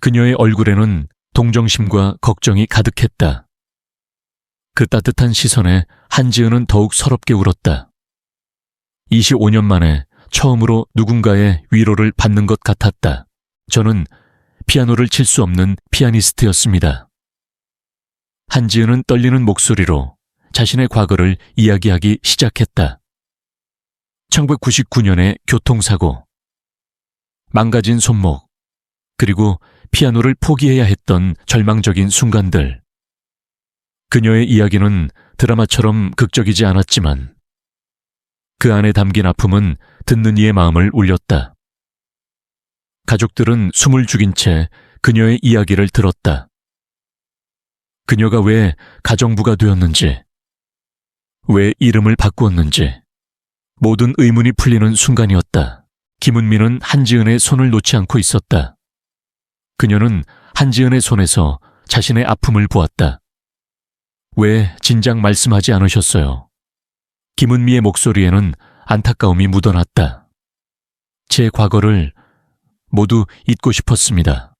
그녀의 얼굴에는 동정심과 걱정이 가득했다. 그 따뜻한 시선에 한지은은 더욱 서럽게 울었다. 25년 만에 처음으로 누군가의 위로를 받는 것 같았다. 저는 피아노를 칠 수 없는 피아니스트였습니다. 한지은은 떨리는 목소리로 자신의 과거를 이야기하기 시작했다. 1999년의 교통사고, 망가진 손목, 그리고 피아노를 포기해야 했던 절망적인 순간들. 그녀의 이야기는 드라마처럼 극적이지 않았지만 그 안에 담긴 아픔은 듣는 이의 마음을 울렸다. 가족들은 숨을 죽인 채 그녀의 이야기를 들었다. 그녀가 왜 가정부가 되었는지, 왜 이름을 바꾸었는지 모든 의문이 풀리는 순간이었다. 김은미는 한지은의 손을 놓지 않고 있었다. 그녀는 한지은의 손에서 자신의 아픔을 보았다. 왜 진작 말씀하지 않으셨어요? 김은미의 목소리에는 안타까움이 묻어났다. 제 과거를 모두 잊고 싶었습니다.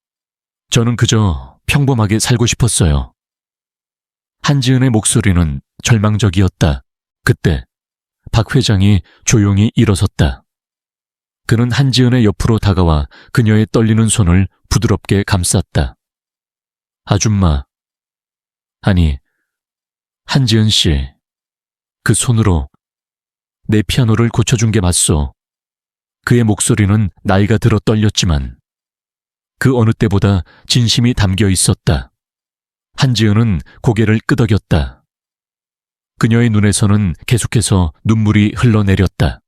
저는 그저 평범하게 살고 싶었어요. 한지은의 목소리는 절망적이었다. 그때 박 회장이 조용히 일어섰다. 그는 한지은의 옆으로 다가와 그녀의 떨리는 손을 부드럽게 감쌌다. 아줌마, 아니, 한지은 씨, 그 손으로 내 피아노를 고쳐준 게 맞소. 그의 목소리는 나이가 들어 떨렸지만 그 어느 때보다 진심이 담겨 있었다. 한지은은 고개를 끄덕였다. 그녀의 눈에서는 계속해서 눈물이 흘러내렸다.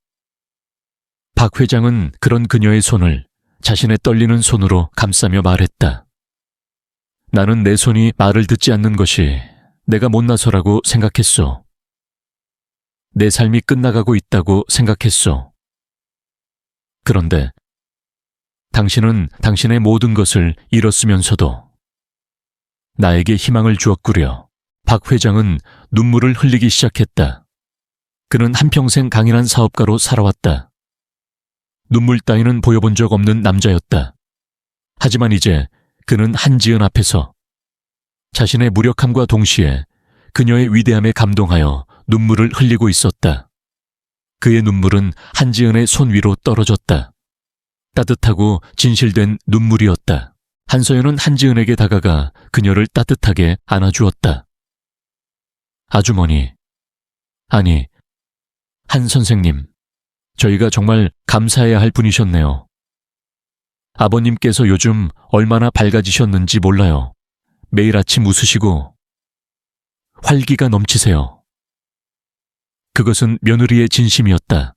박 회장은 그런 그녀의 손을 자신의 떨리는 손으로 감싸며 말했다. 나는 내 손이 말을 듣지 않는 것이 내가 못나서라고 생각했소. 내 삶이 끝나가고 있다고 생각했소. 그런데 당신은 당신의 모든 것을 잃었으면서도 나에게 희망을 주었구려. 박 회장은 눈물을 흘리기 시작했다. 그는 한평생 강인한 사업가로 살아왔다. 눈물 따위는 보여본 적 없는 남자였다. 하지만 이제 그는 한지은 앞에서 자신의 무력함과 동시에 그녀의 위대함에 감동하여 눈물을 흘리고 있었다. 그의 눈물은 한지은의 손 위로 떨어졌다. 따뜻하고 진실된 눈물이었다. 한서연은 한지은에게 다가가 그녀를 따뜻하게 안아주었다. 아주머니, 아니, 한 선생님, 저희가 정말 감사해야 할 분이셨네요. 아버님께서 요즘 얼마나 밝아지셨는지 몰라요. 매일 아침 웃으시고 활기가 넘치세요. 그것은 며느리의 진심이었다.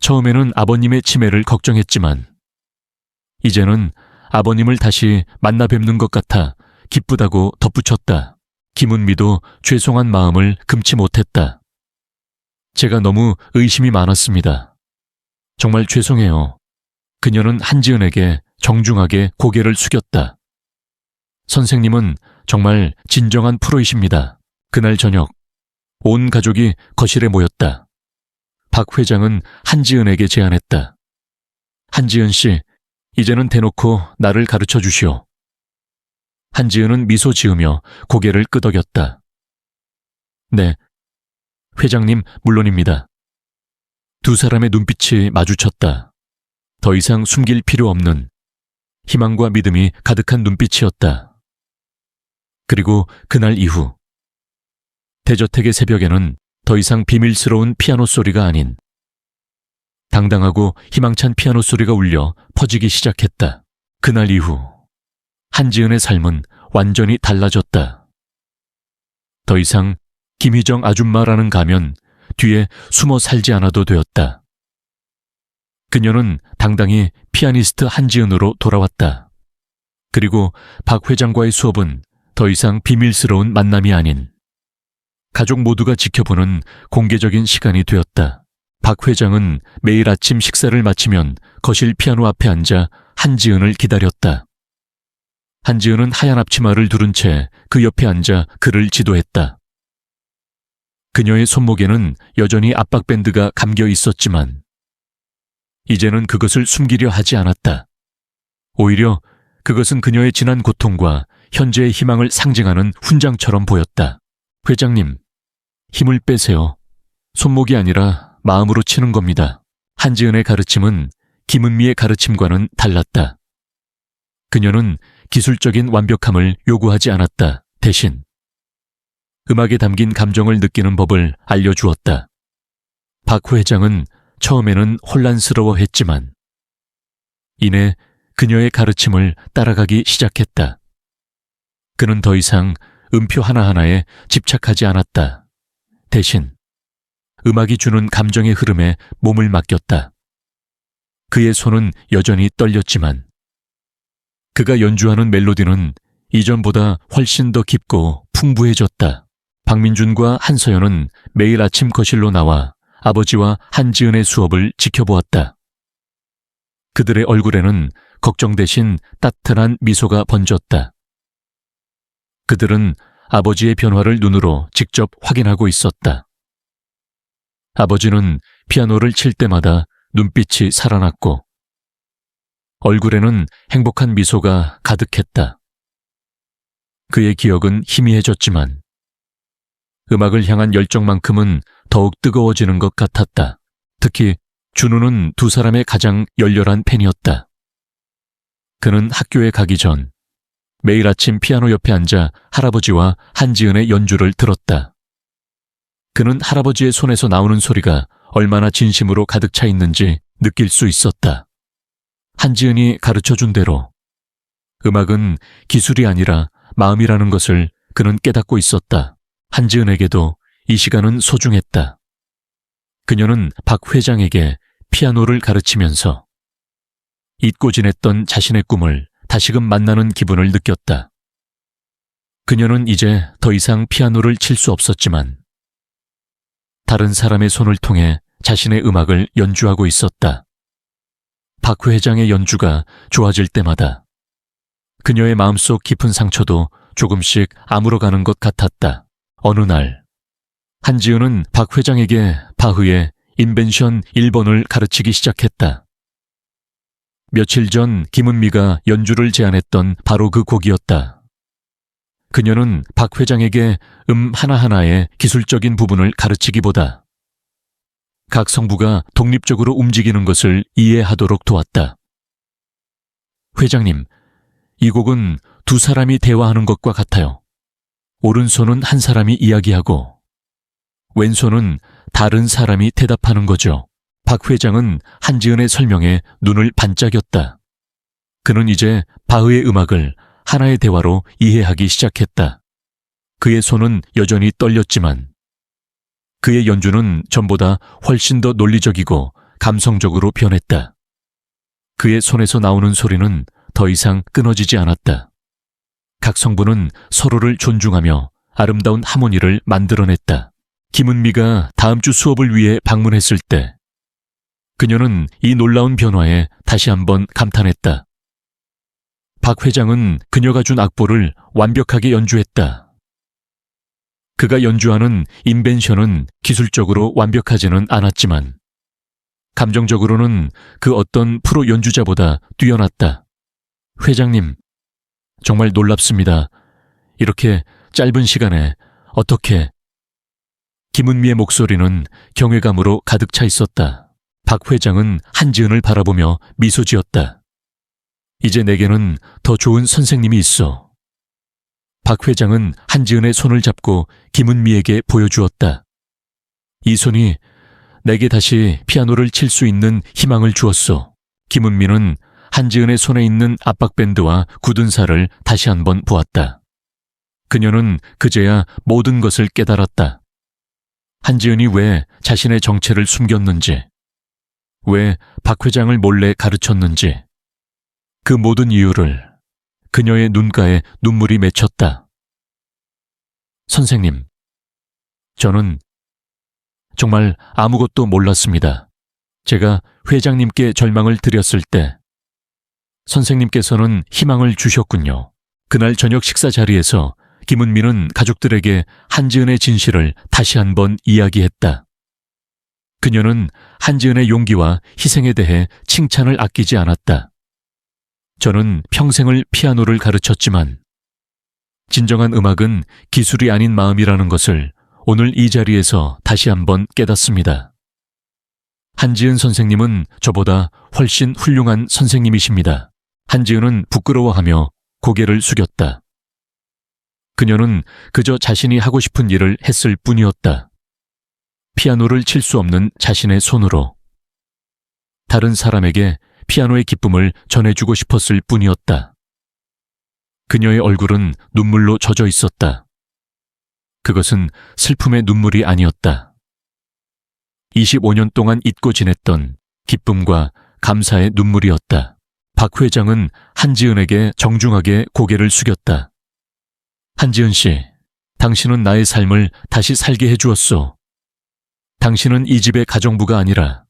처음에는 아버님의 치매를 걱정했지만 이제는 아버님을 다시 만나 뵙는 것 같아 기쁘다고 덧붙였다. 김은미도 죄송한 마음을 금치 못했다. 제가 너무 의심이 많았습니다. 정말 죄송해요. 그녀는 한지은에게 정중하게 고개를 숙였다. 선생님은 정말 진정한 프로이십니다. 그날 저녁 온 가족이 거실에 모였다. 박 회장은 한지은에게 제안했다. 한지은 씨, 이제는 대놓고 나를 가르쳐 주시오. 한지은은 미소 지으며 고개를 끄덕였다. 네, 회장님 물론입니다. 두 사람의 눈빛이 마주쳤다. 더 이상 숨길 필요 없는 희망과 믿음이 가득한 눈빛이었다. 그리고 그날 이후 대저택의 새벽에는 더 이상 비밀스러운 피아노 소리가 아닌 당당하고 희망찬 피아노 소리가 울려 퍼지기 시작했다. 그날 이후 한지은의 삶은 완전히 달라졌다. 더 이상 김희정 아줌마라는 가면 뒤에 숨어 살지 않아도 되었다. 그녀는 당당히 피아니스트 한지은으로 돌아왔다. 그리고 박 회장과의 수업은 더 이상 비밀스러운 만남이 아닌 가족 모두가 지켜보는 공개적인 시간이 되었다. 박 회장은 매일 아침 식사를 마치면 거실 피아노 앞에 앉아 한지은을 기다렸다. 한지은은 하얀 앞치마를 두른 채 그 옆에 앉아 그를 지도했다. 그녀의 손목에는 여전히 압박밴드가 감겨 있었지만 이제는 그것을 숨기려 하지 않았다. 오히려 그것은 그녀의 지난 고통과 현재의 희망을 상징하는 훈장처럼 보였다. 회장님, 힘을 빼세요. 손목이 아니라 마음으로 치는 겁니다. 한지은의 가르침은 김은미의 가르침과는 달랐다. 그녀는 기술적인 완벽함을 요구하지 않았다. 대신 음악에 담긴 감정을 느끼는 법을 알려주었다. 박 회장은 처음에는 혼란스러워했지만 이내 그녀의 가르침을 따라가기 시작했다. 그는 더 이상 음표 하나하나에 집착하지 않았다. 대신 음악이 주는 감정의 흐름에 몸을 맡겼다. 그의 손은 여전히 떨렸지만 그가 연주하는 멜로디는 이전보다 훨씬 더 깊고 풍부해졌다. 박민준과 한서연은 매일 아침 거실로 나와 아버지와 한지은의 수업을 지켜보았다. 그들의 얼굴에는 걱정 대신 따뜻한 미소가 번졌다. 그들은 아버지의 변화를 눈으로 직접 확인하고 있었다. 아버지는 피아노를 칠 때마다 눈빛이 살아났고 얼굴에는 행복한 미소가 가득했다. 그의 기억은 희미해졌지만 음악을 향한 열정만큼은 더욱 뜨거워지는 것 같았다. 특히 준우는 두 사람의 가장 열렬한 팬이었다. 그는 학교에 가기 전 매일 아침 피아노 옆에 앉아 할아버지와 한지은의 연주를 들었다. 그는 할아버지의 손에서 나오는 소리가 얼마나 진심으로 가득 차 있는지 느낄 수 있었다. 한지은이 가르쳐준 대로 음악은 기술이 아니라 마음이라는 것을 그는 깨닫고 있었다. 한지은에게도 이 시간은 소중했다. 그녀는 박 회장에게 피아노를 가르치면서 잊고 지냈던 자신의 꿈을 다시금 만나는 기분을 느꼈다. 그녀는 이제 더 이상 피아노를 칠 수 없었지만 다른 사람의 손을 통해 자신의 음악을 연주하고 있었다. 박 회장의 연주가 좋아질 때마다 그녀의 마음속 깊은 상처도 조금씩 아물어가는 것 같았다. 어느 날 한지은은 박 회장에게 바흐의 인벤션 1번을 가르치기 시작했다. 며칠 전 김은미가 연주를 제안했던 바로 그 곡이었다. 그녀는 박 회장에게 하나하나의 기술적인 부분을 가르치기보다 각 성부가 독립적으로 움직이는 것을 이해하도록 도왔다. 회장님, 이 곡은 두 사람이 대화하는 것과 같아요. 오른손은 한 사람이 이야기하고 왼손은 다른 사람이 대답하는 거죠. 박 회장은 한지은의 설명에 눈을 반짝였다. 그는 이제 바흐의 음악을 하나의 대화로 이해하기 시작했다. 그의 손은 여전히 떨렸지만 그의 연주는 전보다 훨씬 더 논리적이고 감성적으로 변했다. 그의 손에서 나오는 소리는 더 이상 끊어지지 않았다. 각 성부는 서로를 존중하며 아름다운 하모니를 만들어냈다. 김은미가 다음 주 수업을 위해 방문했을 때 그녀는 이 놀라운 변화에 다시 한번 감탄했다. 박 회장은 그녀가 준 악보를 완벽하게 연주했다. 그가 연주하는 인벤션은 기술적으로 완벽하지는 않았지만 감정적으로는 그 어떤 프로 연주자보다 뛰어났다. 회장님, 정말 놀랍습니다. 이렇게 짧은 시간에 어떻게... 김은미의 목소리는 경외감으로 가득 차 있었다. 박 회장은 한지은을 바라보며 미소 지었다. 이제 내게는 더 좋은 선생님이 있어. 박 회장은 한지은의 손을 잡고 김은미에게 보여주었다. 이 손이 내게 다시 피아노를 칠 수 있는 희망을 주었어. 김은미는 한지은의 손에 있는 압박밴드와 굳은 살을 다시 한번 보았다. 그녀는 그제야 모든 것을 깨달았다. 한지은이 왜 자신의 정체를 숨겼는지, 왜 박 회장을 몰래 가르쳤는지, 그 모든 이유를 그녀의 눈가에 눈물이 맺혔다. 선생님, 저는 정말 아무것도 몰랐습니다. 제가 회장님께 절망을 드렸을 때 선생님께서는 희망을 주셨군요. 그날 저녁 식사 자리에서 김은미는 가족들에게 한지은의 진실을 다시 한번 이야기했다. 그녀는 한지은의 용기와 희생에 대해 칭찬을 아끼지 않았다. 저는 평생을 피아노를 가르쳤지만 진정한 음악은 기술이 아닌 마음이라는 것을 오늘 이 자리에서 다시 한번 깨닫습니다. 한지은 선생님은 저보다 훨씬 훌륭한 선생님이십니다. 한지은은 부끄러워하며 고개를 숙였다. 그녀는 그저 자신이 하고 싶은 일을 했을 뿐이었다. 피아노를 칠 수 없는 자신의 손으로 다른 사람에게 피아노의 기쁨을 전해주고 싶었을 뿐이었다. 그녀의 얼굴은 눈물로 젖어 있었다. 그것은 슬픔의 눈물이 아니었다. 25년 동안 잊고 지냈던 기쁨과 감사의 눈물이었다. 박 회장은 한지은에게 정중하게 고개를 숙였다. 한지은 씨, 당신은 나의 삶을 다시 살게 해주었소. 당신은 이 집의 가정부가 아니라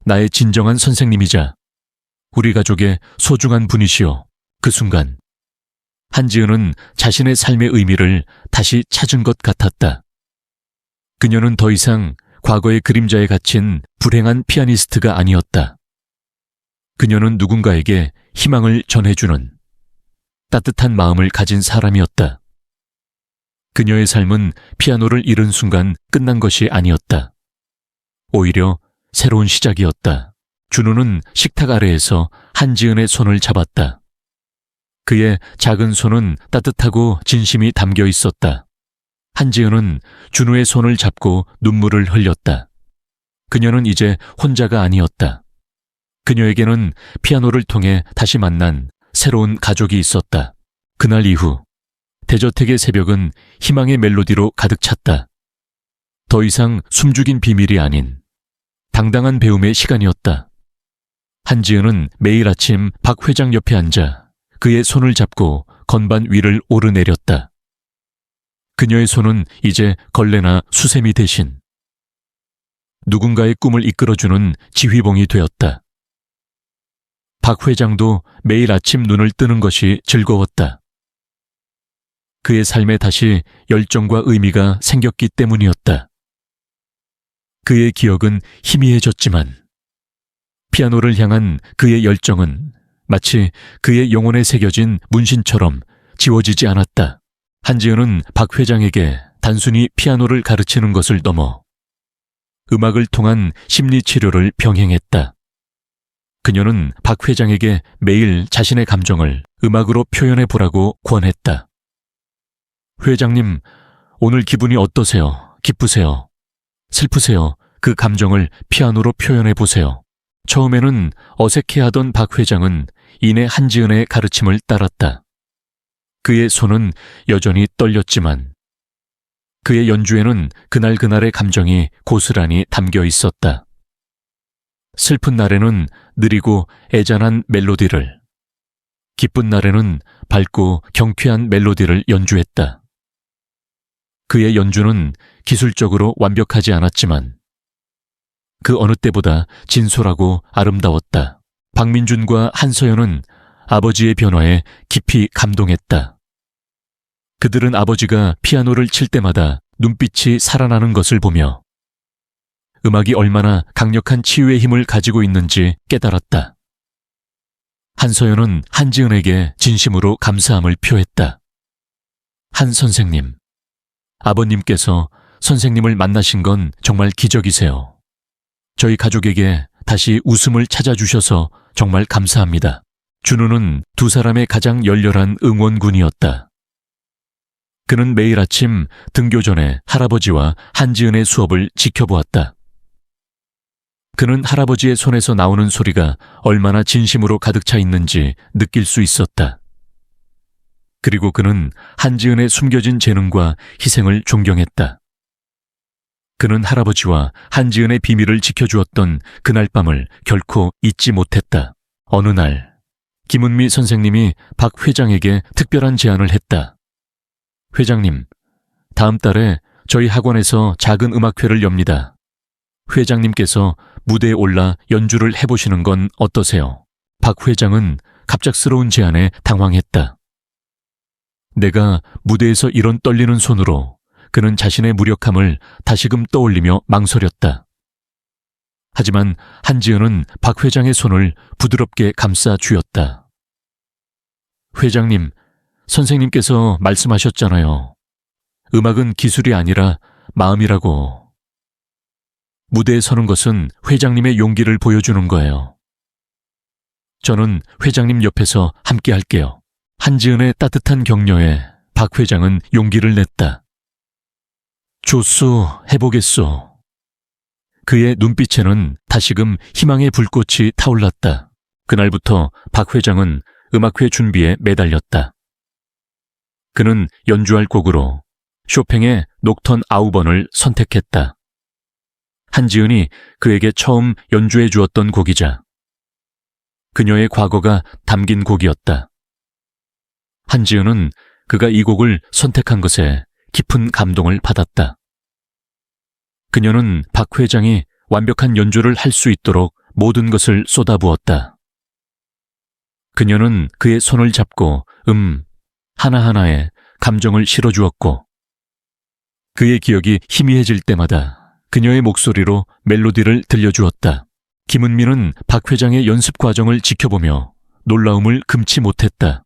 나의 진정한 선생님이자 우리 가족의 소중한 분이시오. 그 순간 한지은은 자신의 삶의 의미를 다시 찾은 것 같았다. 그녀는 더 이상 과거의 그림자에 갇힌 불행한 피아니스트가 아니었다. 그녀는 누군가에게 희망을 전해주는 따뜻한 마음을 가진 사람이었다. 그녀의 삶은 피아노를 잃은 순간 끝난 것이 아니었다. 오히려 새로운 시작이었다. 준우는 식탁 아래에서 한지은의 손을 잡았다. 그의 작은 손은 따뜻하고 진심이 담겨 있었다. 한지은은 준우의 손을 잡고 눈물을 흘렸다. 그녀는 이제 혼자가 아니었다. 그녀에게는 피아노를 통해 다시 만난 새로운 가족이 있었다. 그날 이후 대저택의 새벽은 희망의 멜로디로 가득 찼다. 더 이상 숨죽인 비밀이 아닌 당당한 배움의 시간이었다. 한지은은 매일 아침 박 회장 옆에 앉아 그의 손을 잡고 건반 위를 오르내렸다. 그녀의 손은 이제 걸레나 수세미 대신 누군가의 꿈을 이끌어주는 지휘봉이 되었다. 박 회장도 매일 아침 눈을 뜨는 것이 즐거웠다. 그의 삶에 다시 열정과 의미가 생겼기 때문이었다. 그의 기억은 희미해졌지만 피아노를 향한 그의 열정은 마치 그의 영혼에 새겨진 문신처럼 지워지지 않았다. 한지은은 박 회장에게 단순히 피아노를 가르치는 것을 넘어 음악을 통한 심리치료를 병행했다. 그녀는 박 회장에게 매일 자신의 감정을 음악으로 표현해 보라고 권했다. 회장님, 오늘 기분이 어떠세요? 기쁘세요? 슬프세요? 그 감정을 피아노로 표현해 보세요. 처음에는 어색해하던 박 회장은 이내 한지은의 가르침을 따랐다. 그의 손은 여전히 떨렸지만 그의 연주에는 그날그날의 감정이 고스란히 담겨 있었다. 슬픈 날에는 느리고 애잔한 멜로디를, 기쁜 날에는 밝고 경쾌한 멜로디를 연주했다. 그의 연주는 기술적으로 완벽하지 않았지만 그 어느 때보다 진솔하고 아름다웠다. 박민준과 한서연은 아버지의 변화에 깊이 감동했다. 그들은 아버지가 피아노를 칠 때마다 눈빛이 살아나는 것을 보며 음악이 얼마나 강력한 치유의 힘을 가지고 있는지 깨달았다. 한서연은 한지은에게 진심으로 감사함을 표했다. 한 선생님, 아버님께서 선생님을 만나신 건 정말 기적이세요. 저희 가족에게 다시 웃음을 찾아주셔서 정말 감사합니다. 준우는 두 사람의 가장 열렬한 응원군이었다. 그는 매일 아침 등교 전에 할아버지와 한지은의 수업을 지켜보았다. 그는 할아버지의 손에서 나오는 소리가 얼마나 진심으로 가득 차 있는지 느낄 수 있었다. 그리고 그는 한지은의 숨겨진 재능과 희생을 존경했다. 그는 할아버지와 한지은의 비밀을 지켜주었던 그날 밤을 결코 잊지 못했다. 어느 날, 김은미 선생님이 박 회장에게 특별한 제안을 했다. 회장님, 다음 달에 저희 학원에서 작은 음악회를 엽니다. 회장님께서 무대에 올라 연주를 해보시는 건 어떠세요? 박 회장은 갑작스러운 제안에 당황했다. 내가 무대에서 이런 떨리는 손으로 그는 자신의 무력함을 다시금 떠올리며 망설였다. 하지만 한지은은 박 회장의 손을 부드럽게 감싸 쥐었다. 회장님, 선생님께서 말씀하셨잖아요. 음악은 기술이 아니라 마음이라고. 무대에 서는 것은 회장님의 용기를 보여주는 거예요. 저는 회장님 옆에서 함께 할게요. 한지은의 따뜻한 격려에 박 회장은 용기를 냈다. 좋소, 해보겠소. 그의 눈빛에는 다시금 희망의 불꽃이 타올랐다. 그날부터 박 회장은 음악회 준비에 매달렸다. 그는 연주할 곡으로 쇼팽의 녹턴 아우번을 선택했다. 한지은이 그에게 처음 연주해 주었던 곡이자 그녀의 과거가 담긴 곡이었다. 한지은은 그가 이 곡을 선택한 것에 깊은 감동을 받았다. 그녀는 박 회장이 완벽한 연주를 할 수 있도록 모든 것을 쏟아부었다. 그녀는 그의 손을 잡고 하나하나에 감정을 실어주었고 그의 기억이 희미해질 때마다 그녀의 목소리로 멜로디를 들려주었다. 김은미는 박 회장의 연습 과정을 지켜보며 놀라움을 금치 못했다.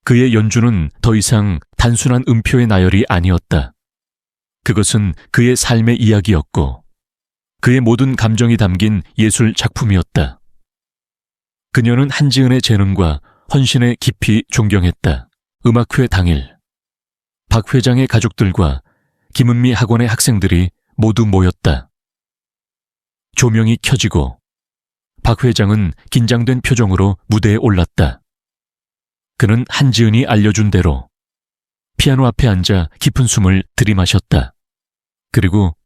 그의 연주는 더 이상 단순한 음표의 나열이 아니었다. 그것은 그의 삶의 이야기였고 그의 모든 감정이 담긴 예술 작품이었다. 그녀는 한지은의 재능과 헌신에 깊이 존경했다. 음악회 당일, 박 회장의 가족들과 김은미 학원의 학생들이 모두 모였다. 조명이 켜지고 박 회장은 긴장된 표정으로 무대에 올랐다. 그는 한지은이 알려준 대로 피아노 앞에 앉아 깊은 숨을 들이마셨다. 그리고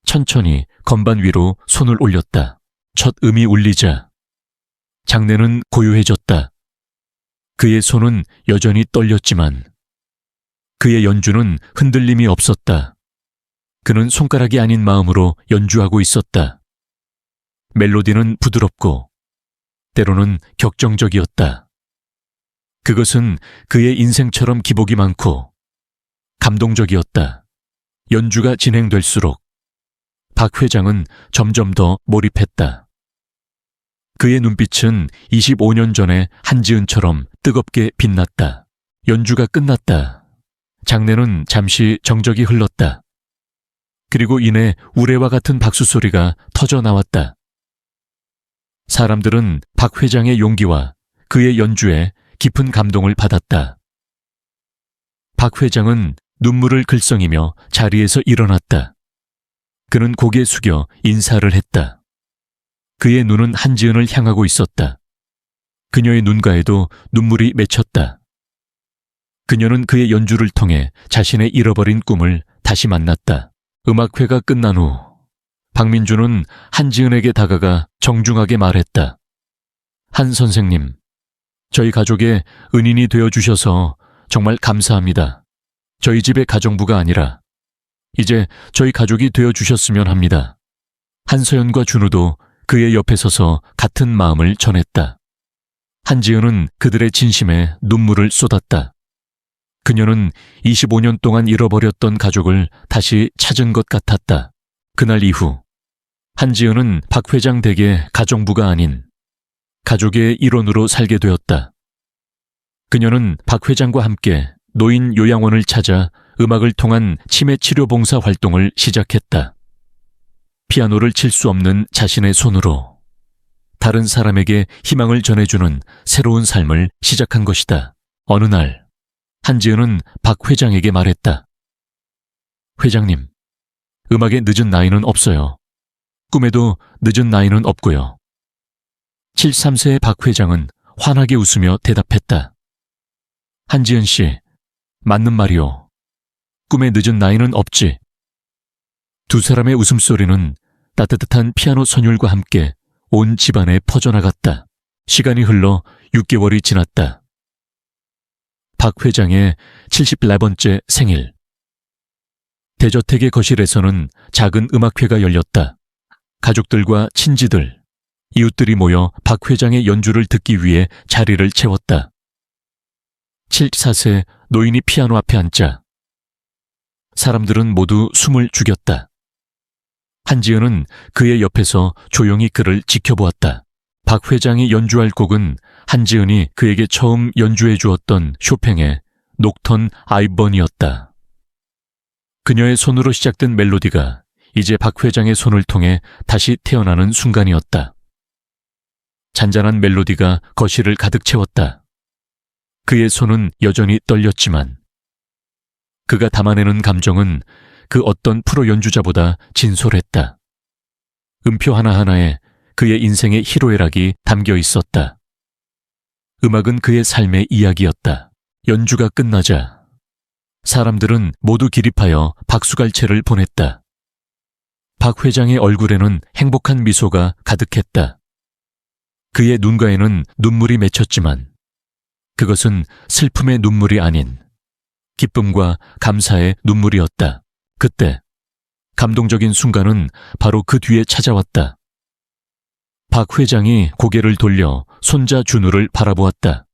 천천히 건반 위로 손을 올렸다. 첫 음이 울리자 장내는 고요해졌다. 그의 손은 여전히 떨렸지만 그의 연주는 흔들림이 없었다. 그는 손가락이 아닌 마음으로 연주하고 있었다. 멜로디는 부드럽고 때로는 격정적이었다. 그것은 그의 인생처럼 기복이 많고 감동적이었다. 연주가 진행될수록 박 회장은 점점 더 몰입했다. 그의 눈빛은 25년 전의 한지은처럼 뜨겁게 빛났다. 연주가 끝났다. 장내는 잠시 정적이 흘렀다. 그리고 이내 우레와 같은 박수 소리가 터져 나왔다. 사람들은 박 회장의 용기와 그의 연주에 깊은 감동을 받았다. 박 회장은 눈물을 글썽이며 자리에서 일어났다. 그는 고개 숙여 인사를 했다. 그의 눈은 한지은을 향하고 있었다. 그녀의 눈가에도 눈물이 맺혔다. 그녀는 그의 연주를 통해 자신의 잃어버린 꿈을 다시 만났다. 음악회가 끝난 후 박민주는 한지은에게 다가가 정중하게 말했다. 한 선생님, 저희 가족의 은인이 되어주셔서 정말 감사합니다. 저희 집의 가정부가 아니라 이제 저희 가족이 되어주셨으면 합니다. 한서연과 준우도 그의 옆에 서서 같은 마음을 전했다. 한지은은 그들의 진심에 눈물을 쏟았다. 그녀는 25년 동안 잃어버렸던 가족을 다시 찾은 것 같았다. 그날 이후 한지은은 박 회장 댁의 가정부가 아닌 가족의 일원으로 살게 되었다. 그녀는 박 회장과 함께 노인 요양원을 찾아 음악을 통한 치매 치료 봉사 활동을 시작했다. 피아노를 칠 수 없는 자신의 손으로 다른 사람에게 희망을 전해주는 새로운 삶을 시작한 것이다. 어느 날 한지은은 박 회장에게 말했다. 회장님, 음악에 늦은 나이는 없어요. 꿈에도 늦은 나이는 없고요. 73세의 박 회장은 환하게 웃으며 대답했다. 한지은 씨, 맞는 말이오. 꿈에 늦은 나이는 없지. 두 사람의 웃음소리는 따뜻한 피아노 선율과 함께 온 집안에 퍼져나갔다. 시간이 흘러 6개월이 지났다. 박 회장의 74번째 생일. 대저택의 거실에서는 작은 음악회가 열렸다. 가족들과 친지들, 이웃들이 모여 박 회장의 연주를 듣기 위해 자리를 채웠다. 74세 노인이 피아노 앞에 앉자 사람들은 모두 숨을 죽였다. 한지은은 그의 옆에서 조용히 그를 지켜보았다. 박 회장이 연주할 곡은 한지은이 그에게 처음 연주해 주었던 쇼팽의 녹턴 아이번이었다. 그녀의 손으로 시작된 멜로디가 이제 박 회장의 손을 통해 다시 태어나는 순간이었다. 잔잔한 멜로디가 거실을 가득 채웠다. 그의 손은 여전히 떨렸지만 그가 담아내는 감정은 그 어떤 프로 연주자보다 진솔했다. 음표 하나하나에 그의 인생의 희로애락이 담겨 있었다. 음악은 그의 삶의 이야기였다. 연주가 끝나자 사람들은 모두 기립하여 박수갈채를 보냈다. 박 회장의 얼굴에는 행복한 미소가 가득했다. 그의 눈가에는 눈물이 맺혔지만 그것은 슬픔의 눈물이 아닌 기쁨과 감사의 눈물이었다. 그때 감동적인 순간은 바로 그 뒤에 찾아왔다. 박 회장이 고개를 돌려 손자 준우를 바라보았다.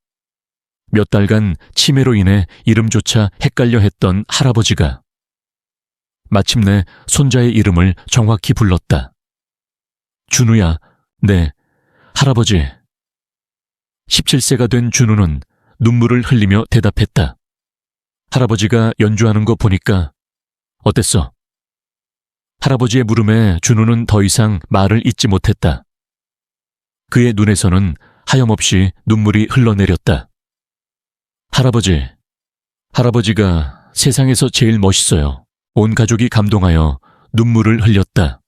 몇 달간 치매로 인해 이름조차 헷갈려 했던 할아버지가 마침내 손자의 이름을 정확히 불렀다. 준우야, 네, 할아버지. 17세가 된 준우는 눈물을 흘리며 대답했다. 할아버지가 연주하는 거 보니까 어땠어? 할아버지의 물음에 준우는 더 이상 말을 잇지 못했다. 그의 눈에서는 하염없이 눈물이 흘러내렸다. 할아버지가 세상에서 제일 멋있어요. 온 가족이 감동하여 눈물을 흘렸다.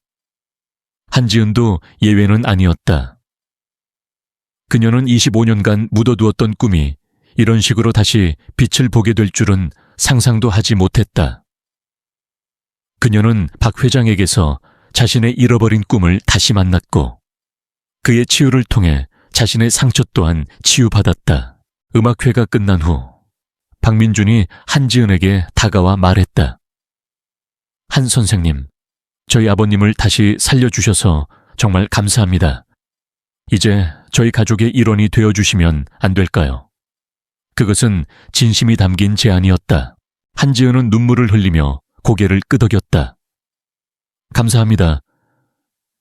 한지은도 예외는 아니었다. 그녀는 25년간 묻어두었던 꿈이 이런 식으로 다시 빛을 보게 될 줄은 상상도 하지 못했다. 그녀는 박 회장에게서 자신의 잃어버린 꿈을 다시 만났고 그의 치유를 통해 자신의 상처 또한 치유받았다. 음악회가 끝난 후 박민준이 한지은에게 다가와 말했다. 한 선생님, 저희 아버님을 다시 살려주셔서 정말 감사합니다. 이제 저희 가족의 일원이 되어주시면 안 될까요? 그것은 진심이 담긴 제안이었다. 한지은은 눈물을 흘리며 고개를 끄덕였다. 감사합니다.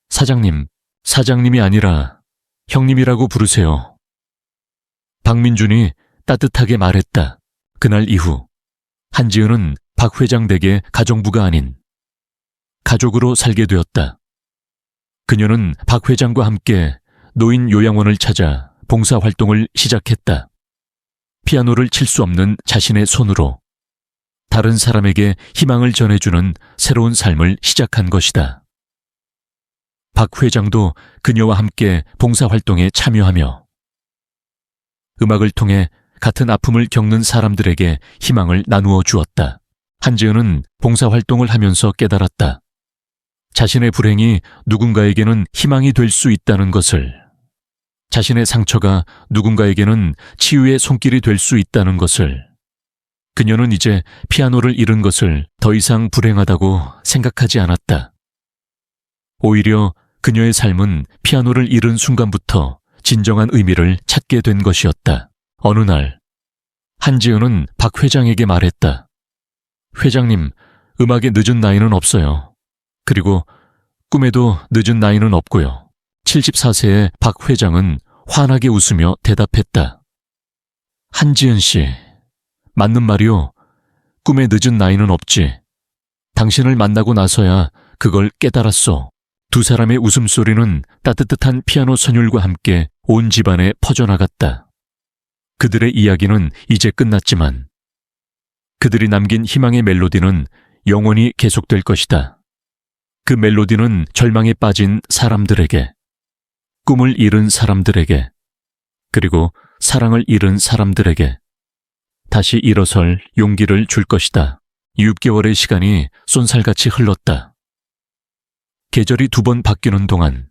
사장님이 아니라 형님이라고 부르세요. 박민준이 따뜻하게 말했다. 그날 이후 한지은은 박 회장 댁의 가정부가 아닌 가족으로 살게 되었다. 그녀는 박 회장과 함께 노인 요양원을 찾아 봉사활동을 시작했다. 피아노를 칠 수 없는 자신의 손으로 다른 사람에게 희망을 전해주는 새로운 삶을 시작한 것이다. 박 회장도 그녀와 함께 봉사활동에 참여하며 음악을 통해 같은 아픔을 겪는 사람들에게 희망을 나누어 주었다. 한지은은 봉사활동을 하면서 깨달았다. 자신의 불행이 누군가에게는 희망이 될 수 있다는 것을, 자신의 상처가 누군가에게는 치유의 손길이 될 수 있다는 것을, 그녀는 이제 피아노를 잃은 것을 더 이상 불행하다고 생각하지 않았다. 오히려 그녀의 삶은 피아노를 잃은 순간부터 진정한 의미를 찾게 된 것이었다. 어느 날, 한지은은 박 회장에게 말했다. 회장님, 음악에 늦은 나이는 없어요. 그리고 꿈에도 늦은 나이는 없고요. 74세의 박 회장은 환하게 웃으며 대답했다. 한지은 씨, 맞는 말이요. 꿈에 늦은 나이는 없지. 당신을 만나고 나서야 그걸 깨달았소. 두 사람의 웃음소리는 따뜻한 피아노 선율과 함께 온 집안에 퍼져나갔다. 그들의 이야기는 이제 끝났지만 그들이 남긴 희망의 멜로디는 영원히 계속될 것이다. 그 멜로디는 절망에 빠진 사람들에게, 꿈을 잃은 사람들에게, 그리고 사랑을 잃은 사람들에게 다시 일어설 용기를 줄 것이다. 6개월의 시간이 쏜살같이 흘렀다. 계절이 2번 바뀌는 동안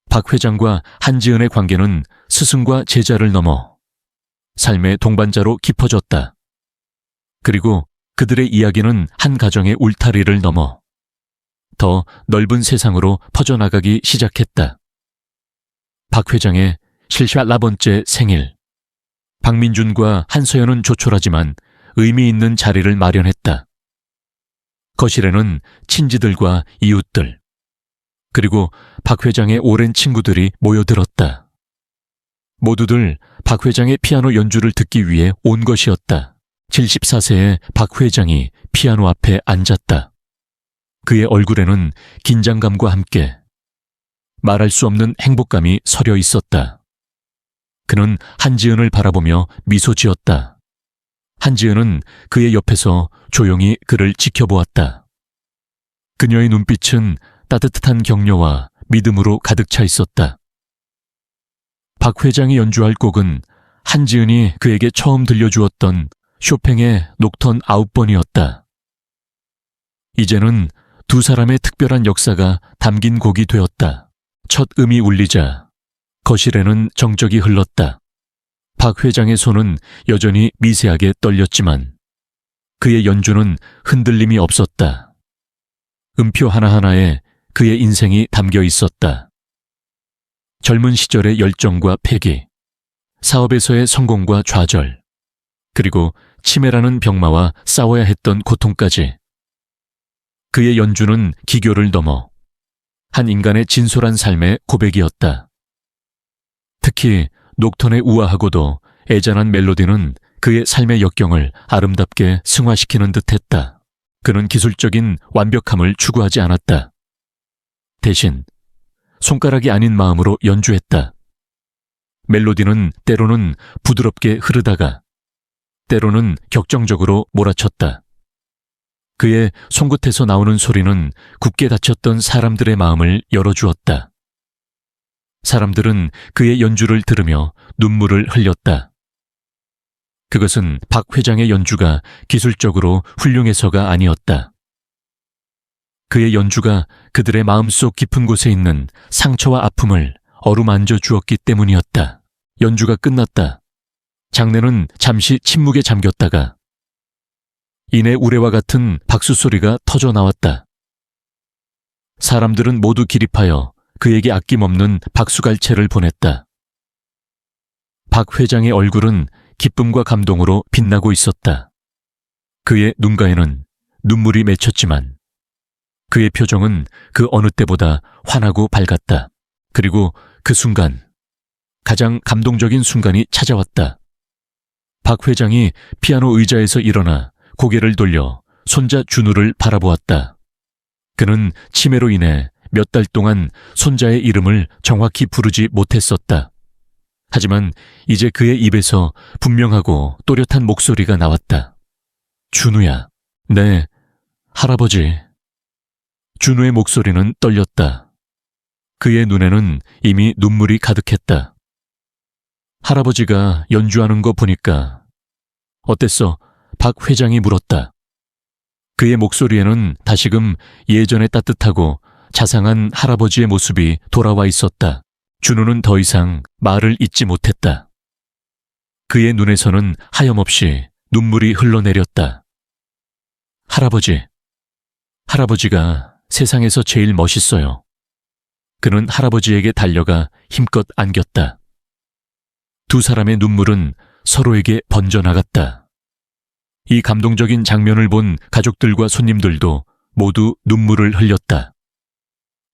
박 회장과 한지은의 관계는 스승과 제자를 넘어 삶의 동반자로 깊어졌다. 그리고 그들의 이야기는 한 가정의 울타리를 넘어 더 넓은 세상으로 퍼져나가기 시작했다. 박 회장의 74번째 생일. 박민준과 한서연은 조촐하지만 의미 있는 자리를 마련했다. 거실에는 친지들과 이웃들, 그리고 박 회장의 오랜 친구들이 모여들었다. 모두들 박 회장의 피아노 연주를 듣기 위해 온 것이었다. 74세의 박 회장이 피아노 앞에 앉았다. 그의 얼굴에는 긴장감과 함께 말할 수 없는 행복감이 서려 있었다. 그는 한지은을 바라보며 미소 지었다. 한지은은 그의 옆에서 조용히 그를 지켜보았다. 그녀의 눈빛은 따뜻한 격려와 믿음으로 가득 차 있었다. 박 회장이 연주할 곡은 한지은이 그에게 처음 들려주었던 쇼팽의 녹턴 9번이었다. 이제는 두 사람의 특별한 역사가 담긴 곡이 되었다. 첫 음이 울리자 거실에는 정적이 흘렀다. 박 회장의 손은 여전히 미세하게 떨렸지만 그의 연주는 흔들림이 없었다. 음표 하나하나에 그의 인생이 담겨 있었다. 젊은 시절의 열정과 패기, 사업에서의 성공과 좌절, 그리고 치매라는 병마와 싸워야 했던 고통까지. 그의 연주는 기교를 넘어 한 인간의 진솔한 삶의 고백이었다. 특히 녹턴의 우아하고도 애잔한 멜로디는 그의 삶의 역경을 아름답게 승화시키는 듯했다. 그는 기술적인 완벽함을 추구하지 않았다. 대신 손가락이 아닌 마음으로 연주했다. 멜로디는 때로는 부드럽게 흐르다가 때로는 격정적으로 몰아쳤다. 그의 손끝에서 나오는 소리는 굳게 닫혔던 사람들의 마음을 열어주었다. 사람들은 그의 연주를 들으며 눈물을 흘렸다. 그것은 박 회장의 연주가 기술적으로 훌륭해서가 아니었다. 그의 연주가 그들의 마음속 깊은 곳에 있는 상처와 아픔을 어루만져 주었기 때문이었다. 연주가 끝났다. 장내는 잠시 침묵에 잠겼다가 이내 우레와 같은 박수 소리가 터져 나왔다. 사람들은 모두 기립하여 그에게 아낌없는 박수갈채를 보냈다. 박 회장의 얼굴은 기쁨과 감동으로 빛나고 있었다. 그의 눈가에는 눈물이 맺혔지만 그의 표정은 그 어느 때보다 환하고 밝았다. 그리고 그 순간, 가장 감동적인 순간이 찾아왔다. 박 회장이 피아노 의자에서 일어나 고개를 돌려 손자 준우를 바라보았다. 그는 치매로 인해 몇 달 동안 손자의 이름을 정확히 부르지 못했었다. 하지만 이제 그의 입에서 분명하고 또렷한 목소리가 나왔다. 준우야. 네, 할아버지. 준우의 목소리는 떨렸다. 그의 눈에는 이미 눈물이 가득했다. 할아버지가 연주하는 거 보니까 어땠어? 박 회장이 물었다. 그의 목소리에는 다시금 예전의 따뜻하고 자상한 할아버지의 모습이 돌아와 있었다. 준우는 더 이상 말을 잇지 못했다. 그의 눈에서는 하염없이 눈물이 흘러내렸다. 할아버지가 세상에서 제일 멋있어요. 그는 할아버지에게 달려가 힘껏 안겼다. 두 사람의 눈물은 서로에게 번져나갔다. 이 감동적인 장면을 본 가족들과 손님들도 모두 눈물을 흘렸다.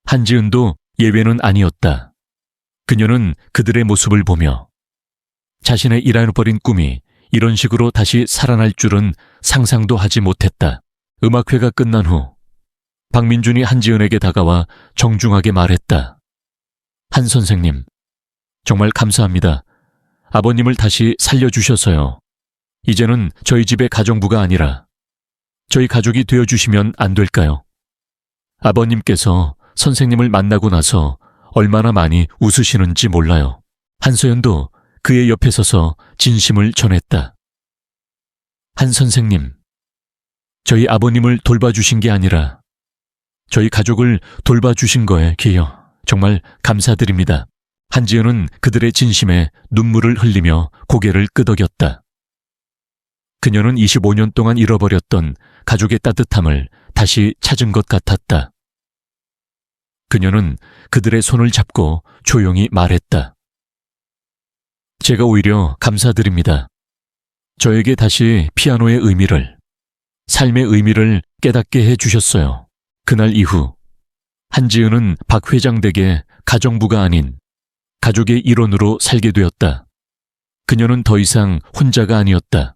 한지은도 예외는 아니었다. 그녀는 그들의 모습을 보며 자신의 잃어버린 꿈이 이런 식으로 다시 살아날 줄은 상상도 하지 못했다. 음악회가 끝난 후 박민준이 한지은에게 다가와 정중하게 말했다. 한 선생님, 정말 감사합니다. 아버님을 다시 살려주셔서요. 이제는 저희 집의 가정부가 아니라 저희 가족이 되어주시면 안 될까요? 아버님께서 선생님을 만나고 나서 얼마나 많이 웃으시는지 몰라요. 한소연도 그의 옆에 서서 진심을 전했다. 한 선생님, 저희 아버님을 돌봐주신 게 아니라 저희 가족을 돌봐주신 거에 기여 정말 감사드립니다. 한지은은 그들의 진심에 눈물을 흘리며 고개를 끄덕였다. 그녀는 25년 동안 잃어버렸던 가족의 따뜻함을 다시 찾은 것 같았다. 그녀는 그들의 손을 잡고 조용히 말했다. 제가 오히려 감사드립니다. 저에게 다시 피아노의 의미를, 삶의 의미를 깨닫게 해주셨어요. 그날 이후 한지은은 박 회장 댁의 가정부가 아닌 가족의 일원으로 살게 되었다. 그녀는 더 이상 혼자가 아니었다.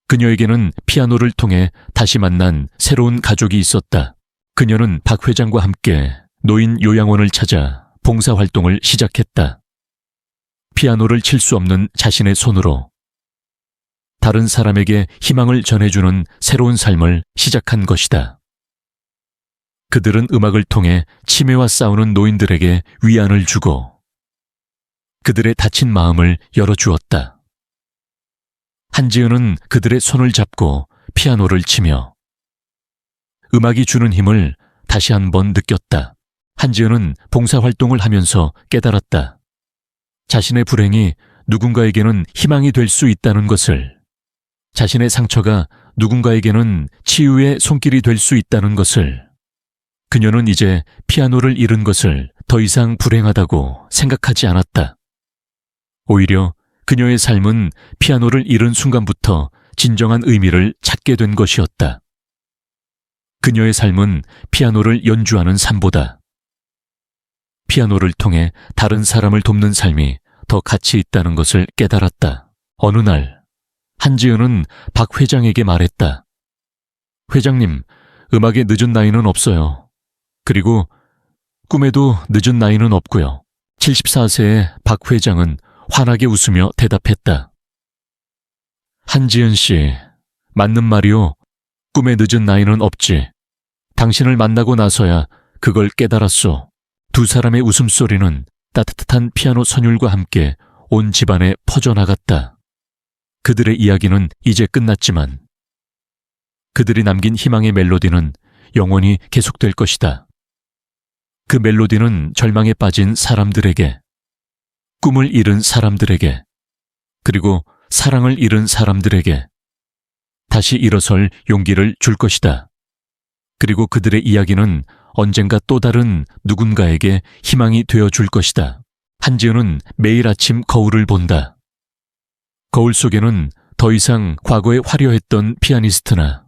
그녀에게는 피아노를 통해 다시 만난 새로운 가족이 있었다. 그녀는 박 회장과 함께 노인 요양원을 찾아 봉사활동을 시작했다. 피아노를 칠 수 없는 자신의 손으로 다른 사람에게 희망을 전해주는 새로운 삶을 시작한 것이다. 그들은 음악을 통해 치매와 싸우는 노인들에게 위안을 주고 그들의 다친 마음을 열어주었다. 한지은은 그들의 손을 잡고 피아노를 치며 음악이 주는 힘을 다시 한번 느꼈다. 한지은은 봉사활동을 하면서 깨달았다. 자신의 불행이 누군가에게는 희망이 될 수 있다는 것을, 자신의 상처가 누군가에게는 치유의 손길이 될 수 있다는 것을, 그녀는 이제 피아노를 잃은 것을 더 이상 불행하다고 생각하지 않았다. 오히려 그녀의 삶은 피아노를 잃은 순간부터 진정한 의미를 찾게 된 것이었다. 그녀의 삶은 피아노를 연주하는 삶보다 피아노를 통해 다른 사람을 돕는 삶이 더 가치 있다는 것을 깨달았다. 어느 날 한지은은 박 회장에게 말했다. 회장님, 음악에 늦은 나이는 없어요. 그리고 꿈에도 늦은 나이는 없고요. 74세의 박 회장은 환하게 웃으며 대답했다. 한지은 씨, 맞는 말이요. 꿈에 늦은 나이는 없지. 당신을 만나고 나서야 그걸 깨달았소. 두 사람의 웃음소리는 따뜻한 피아노 선율과 함께 온 집안에 퍼져나갔다. 그들의 이야기는 이제 끝났지만 그들이 남긴 희망의 멜로디는 영원히 계속될 것이다. 그 멜로디는 절망에 빠진 사람들에게, 꿈을 잃은 사람들에게, 그리고 사랑을 잃은 사람들에게 다시 일어설 용기를 줄 것이다. 그리고 그들의 이야기는 언젠가 또 다른 누군가에게 희망이 되어줄 것이다. 한지은은 매일 아침 거울을 본다. 거울 속에는 더 이상 과거에 화려했던 피아니스트나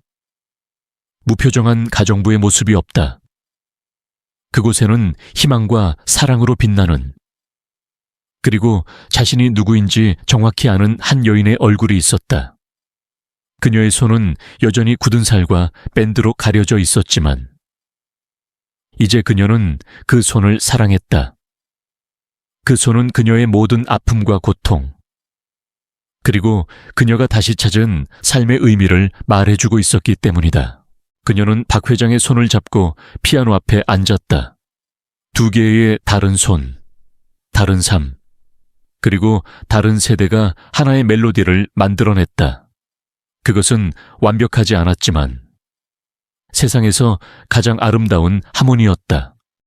무표정한 가정부의 모습이 없다. 그곳에는 희망과 사랑으로 빛나는, 그리고 자신이 누구인지 정확히 아는 한 여인의 얼굴이 있었다. 그녀의 손은 여전히 굳은 살과 밴드로 가려져 있었지만 이제 그녀는 그 손을 사랑했다. 그 손은 그녀의 모든 아픔과 고통, 그리고 그녀가 다시 찾은 삶의 의미를 말해주고 있었기 때문이다. 그녀는 박 회장의 손을 잡고 피아노 앞에 앉았다. 두 개의 다른 손, 다른 삶, 그리고 다른 세대가 하나의 멜로디를 만들어냈다. 그것은 완벽하지 않았지만 세상에서 가장 아름다운 하모니였다.